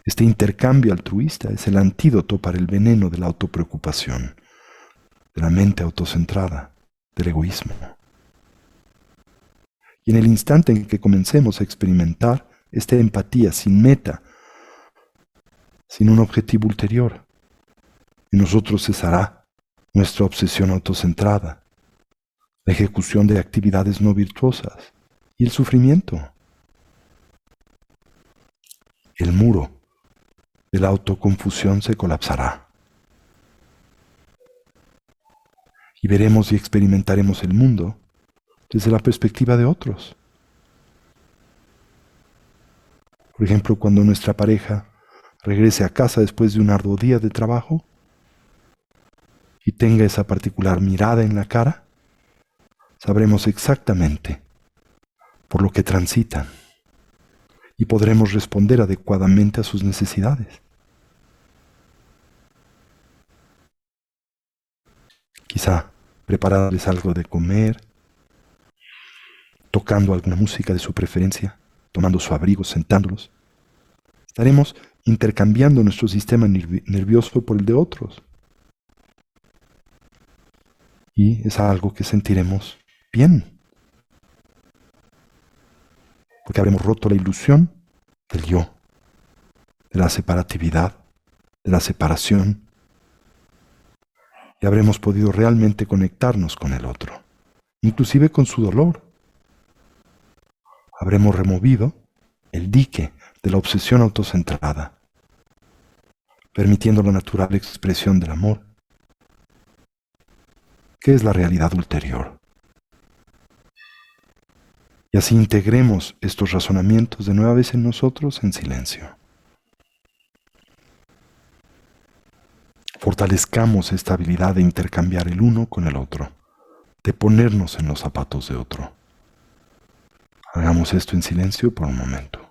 Este intercambio altruista es el antídoto para el veneno de la autopreocupación, de la mente autocentrada, del egoísmo. Y en el instante en que comencemos a experimentar esta empatía sin meta, sin un objetivo ulterior, en nosotros cesará nuestra obsesión autocentrada, la ejecución de actividades no virtuosas y el sufrimiento. El muro de la autoconfusión se colapsará. Y veremos y experimentaremos el mundo desde la perspectiva de otros. Por ejemplo, cuando nuestra pareja regrese a casa después de un arduo día de trabajo y tenga esa particular mirada en la cara, sabremos exactamente por lo que transitan y podremos responder adecuadamente a sus necesidades. Quizá prepararles algo de comer, tocando alguna música de su preferencia, tomando su abrigo, sentándolos. Estaremos intercambiando nuestro sistema nervioso por el de otros. Y es algo que sentiremos bien, porque habremos roto la ilusión del yo, de la separatividad, de la separación, y habremos podido realmente conectarnos con el otro, inclusive con su dolor. Habremos removido el dique de la obsesión autocentrada, permitiendo la natural expresión del amor, que es la realidad ulterior. Y así integremos estos razonamientos de nueva vez en nosotros en silencio. Fortalezcamos esta habilidad de intercambiar el uno con el otro, de ponernos en los zapatos de otro. Hagamos esto en silencio por un momento.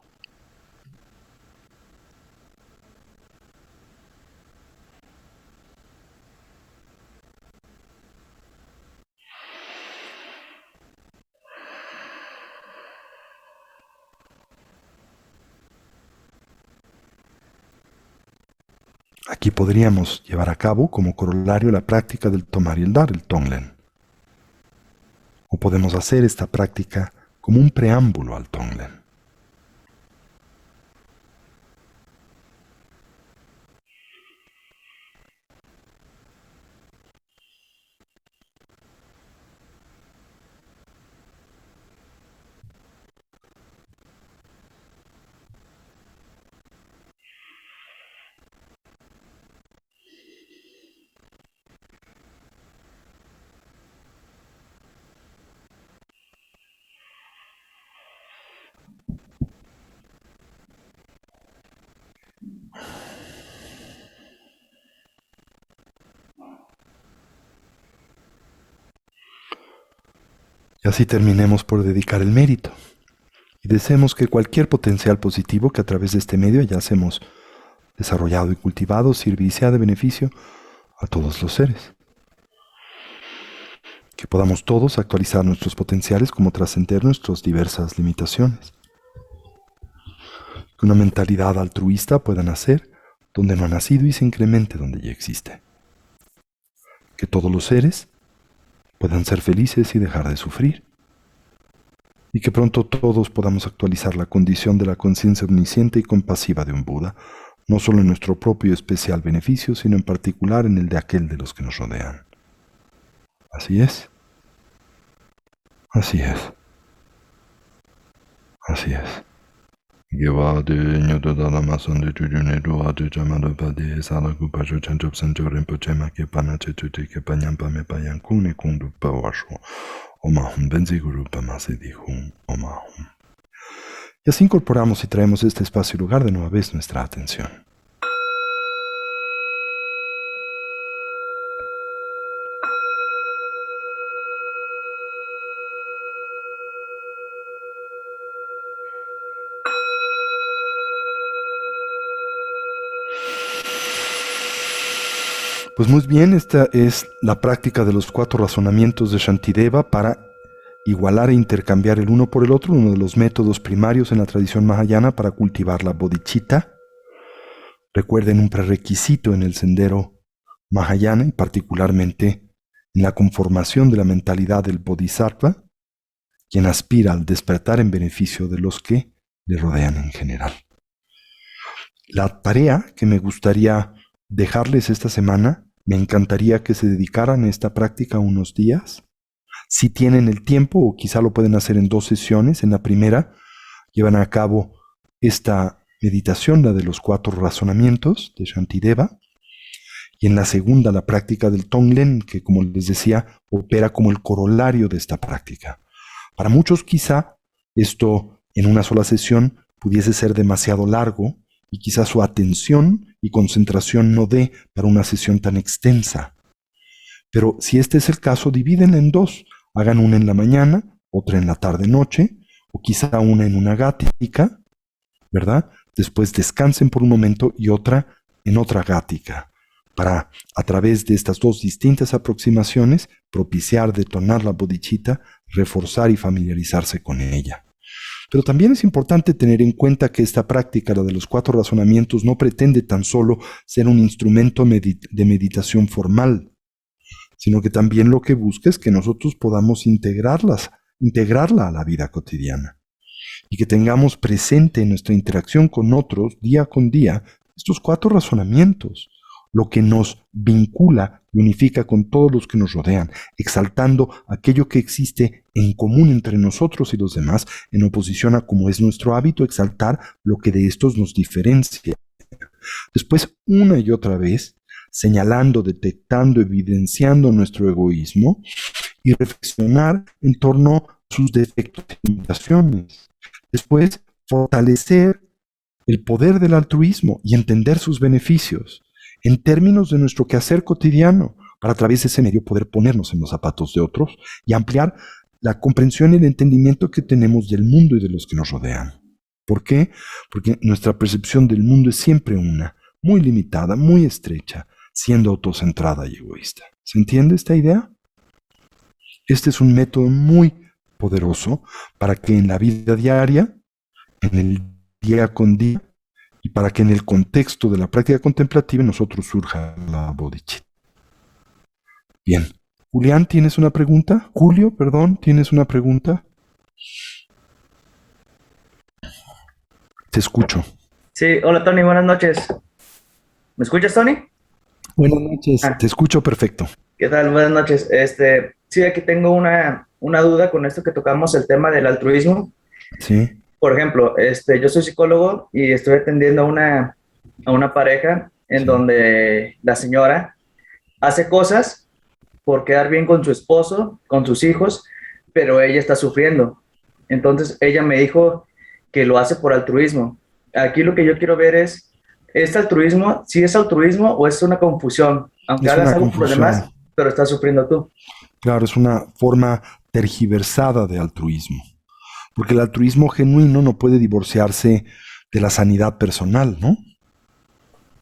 Aquí podríamos llevar a cabo como corolario la práctica del tomar y el dar, el Tonglen. O podemos hacer esta práctica como un preámbulo al Tonglen. Y así terminemos por dedicar el mérito. Y deseemos que cualquier potencial positivo que a través de este medio hayamos desarrollado y cultivado sirva y sea de beneficio a todos los seres. Que podamos todos actualizar nuestros potenciales como trascender nuestras diversas limitaciones. Que una mentalidad altruista pueda nacer donde no ha nacido y se incremente donde ya existe. Que todos los seres puedan ser felices y dejar de sufrir. y que pronto todos podamos actualizar la condición de la conciencia omnisciente y compasiva de un Buda, no solo en nuestro propio especial beneficio, sino en particular en el de aquel de los que nos rodean. Así es. Así es. Así es. Gewade nyoto dala masonde tujune ruade chamado pade sala kupacho chanchop sancho rinpoche ma ke panache tute ke panyampa me payan kune kundu pawasho. Omahum benzi guru pamase dihum omahum. Y así incorporamos y traemos este espacio y lugar de nueva vez nuestra atención. Pues muy bien, esta es la práctica de los 4 razonamientos de Shantideva para igualar e intercambiar el uno por el otro, uno de los métodos primarios en la tradición mahayana para cultivar la bodhicitta. Recuerden un prerequisito en el sendero mahayana y particularmente en la conformación de la mentalidad del bodhisattva, quien aspira al despertar en beneficio de los que le rodean en general. La tarea que me gustaría dejarles esta semana, me encantaría que se dedicaran a esta práctica unos días. Si tienen el tiempo, o quizá lo pueden hacer en 2 sesiones. En la primera, llevan a cabo esta meditación, la de los 4 razonamientos de Shantideva. Y en la segunda, la práctica del Tonglen, que como les decía, opera como el corolario de esta práctica. Para muchos quizá esto en una sola sesión pudiese ser demasiado largo y quizá su atención y concentración no dé para una sesión tan extensa. Pero si este es el caso, divídenla en 2. Hagan una en la mañana, otra en la tarde-noche, o quizá una en una gática, ¿verdad? Después descansen por un momento y otra en otra gática, para, a través de estas 2 distintas aproximaciones, propiciar, detonar la bodhicitta, reforzar y familiarizarse con ella. Pero también es importante tener en cuenta que esta práctica, la de los 4 razonamientos, no pretende tan solo ser un instrumento de meditación formal, sino que también lo que busca es que nosotros podamos integrarla a la vida cotidiana y que tengamos presente en nuestra interacción con otros día con día estos 4 razonamientos, lo que nos vincula y unifica con todos los que nos rodean, exaltando aquello que existe en común entre nosotros y los demás, en oposición a, como es nuestro hábito, exaltar lo que de estos nos diferencia. Después, una y otra vez, señalando, detectando, evidenciando nuestro egoísmo y reflexionar en torno a sus defectos y limitaciones. Después, fortalecer el poder del altruismo y entender sus beneficios en términos de nuestro quehacer cotidiano, para a través de ese medio poder ponernos en los zapatos de otros y ampliar la comprensión y el entendimiento que tenemos del mundo y de los que nos rodean. ¿Por qué? Porque nuestra percepción del mundo es siempre una, muy limitada, muy estrecha, siendo autocentrada y egoísta. ¿Se entiende esta idea? Este es un método muy poderoso para que en la vida diaria, en el día con día, y para que en el contexto de la práctica contemplativa en nosotros surja la bodhicitta. Bien. Julián, ¿tienes una pregunta? Julio, perdón, ¿tienes una pregunta? Te escucho. Sí, hola Tony, buenas noches. ¿Me escuchas, Tony? Buenas noches, te escucho perfecto. ¿Qué tal? Buenas noches. Sí, aquí tengo una duda con esto que tocamos, el tema del altruismo. Sí. Por ejemplo, yo soy psicólogo y estoy atendiendo a una pareja en Sí. donde la señora hace cosas por quedar bien con su esposo, con sus hijos, pero ella está sufriendo. Entonces, ella me dijo que lo hace por altruismo. Aquí lo que yo quiero ver es, ¿este altruismo, si es altruismo o es una confusión? Aunque Es hagas una algo por los demás, confusión. pero estás sufriendo tú. Claro, es una forma tergiversada de altruismo. Porque el altruismo genuino no puede divorciarse de la sanidad personal, ¿no?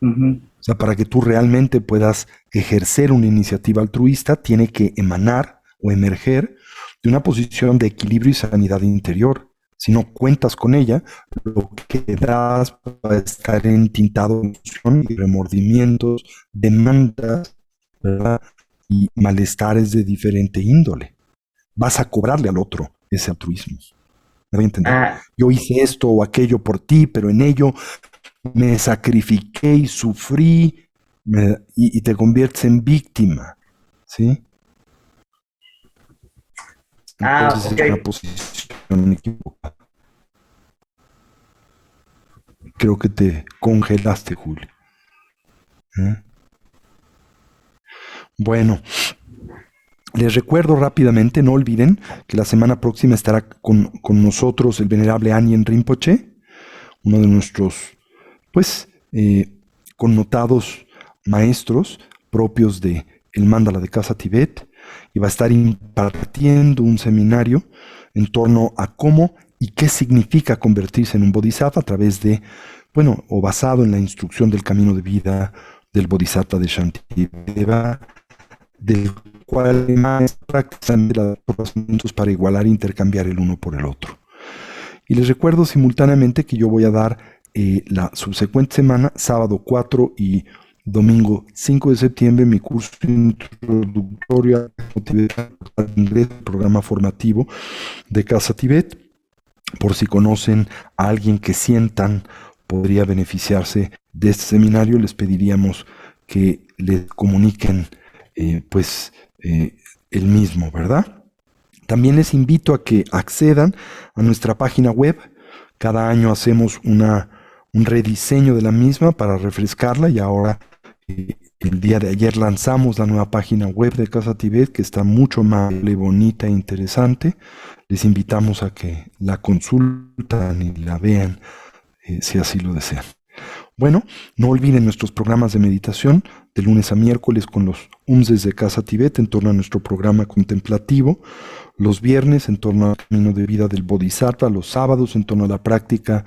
Ujú. O sea, para que tú realmente puedas ejercer una iniciativa altruista, tiene que emanar o emerger de una posición de equilibrio y sanidad interior. Si no cuentas con ella, lo que das va a estar entintado en emoción y remordimientos, demandas, ¿verdad? Y malestares de diferente índole. Vas a cobrarle al otro ese altruismo. Me voy a entender. Ah, Yo hice esto o aquello por ti, pero en ello me sacrifiqué y sufrí y te conviertes en víctima, ¿sí? Entonces ok. es una posición equivocada. Creo que te congelaste, Julio. ¿Eh? Bueno, les recuerdo rápidamente, no olviden que la semana próxima estará con nosotros el venerable Anyen Rinpoche, uno de nuestros, pues, connotados maestros propios de el Mandala de Casa Tibet, y va a estar impartiendo un seminario en torno a cómo y qué significa convertirse en un bodhisattva a través de, bueno, o basado en la instrucción del camino de vida del bodhisattva de Shantideva, del cual más prácticamente los procedimientos para igualar e intercambiar el uno por el otro. Y les recuerdo simultáneamente que yo voy a dar la subsecuente semana, sábado 4 y domingo 5 de septiembre, mi curso introductorio al inglés, programa formativo de Casa Tibet. Por si conocen a alguien que sientan podría beneficiarse de este seminario, les pediríamos que le comuniquen pues el mismo, ¿verdad? También les invito a que accedan a nuestra página web. Cada año hacemos un rediseño de la misma para refrescarla y ahora el día de ayer lanzamos la nueva página web de Casa Tibet que está mucho más bonita e interesante. Les invitamos a que la consulten y la vean si así lo desean. Bueno, no olviden nuestros programas de meditación de lunes a miércoles con los UMSES de Casa Tibet en torno a nuestro programa contemplativo, los viernes en torno al camino de vida del Bodhisattva, los sábados en torno a la práctica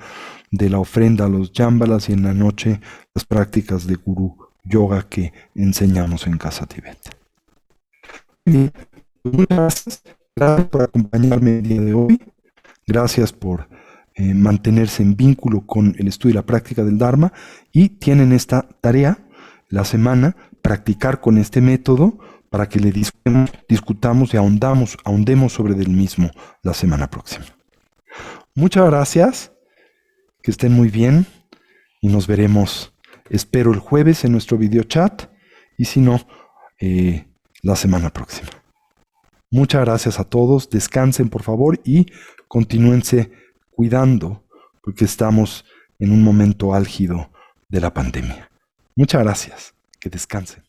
de la ofrenda a los Yámbalas y en la noche las prácticas de Guru Yoga que enseñamos en Casa Tibet. Bien, pues muchas gracias. Gracias por acompañarme el día de hoy. Gracias por mantenerse en vínculo con el estudio y la práctica del Dharma y tienen esta tarea la semana, practicar con este método para que le discutamos y ahondemos sobre el mismo la semana próxima. Muchas gracias, que estén muy bien y nos veremos, espero el jueves en nuestro video chat y si no, la semana próxima. Muchas gracias a todos, descansen por favor y continúense cuidando porque estamos en un momento álgido de la pandemia. Muchas gracias, que descansen.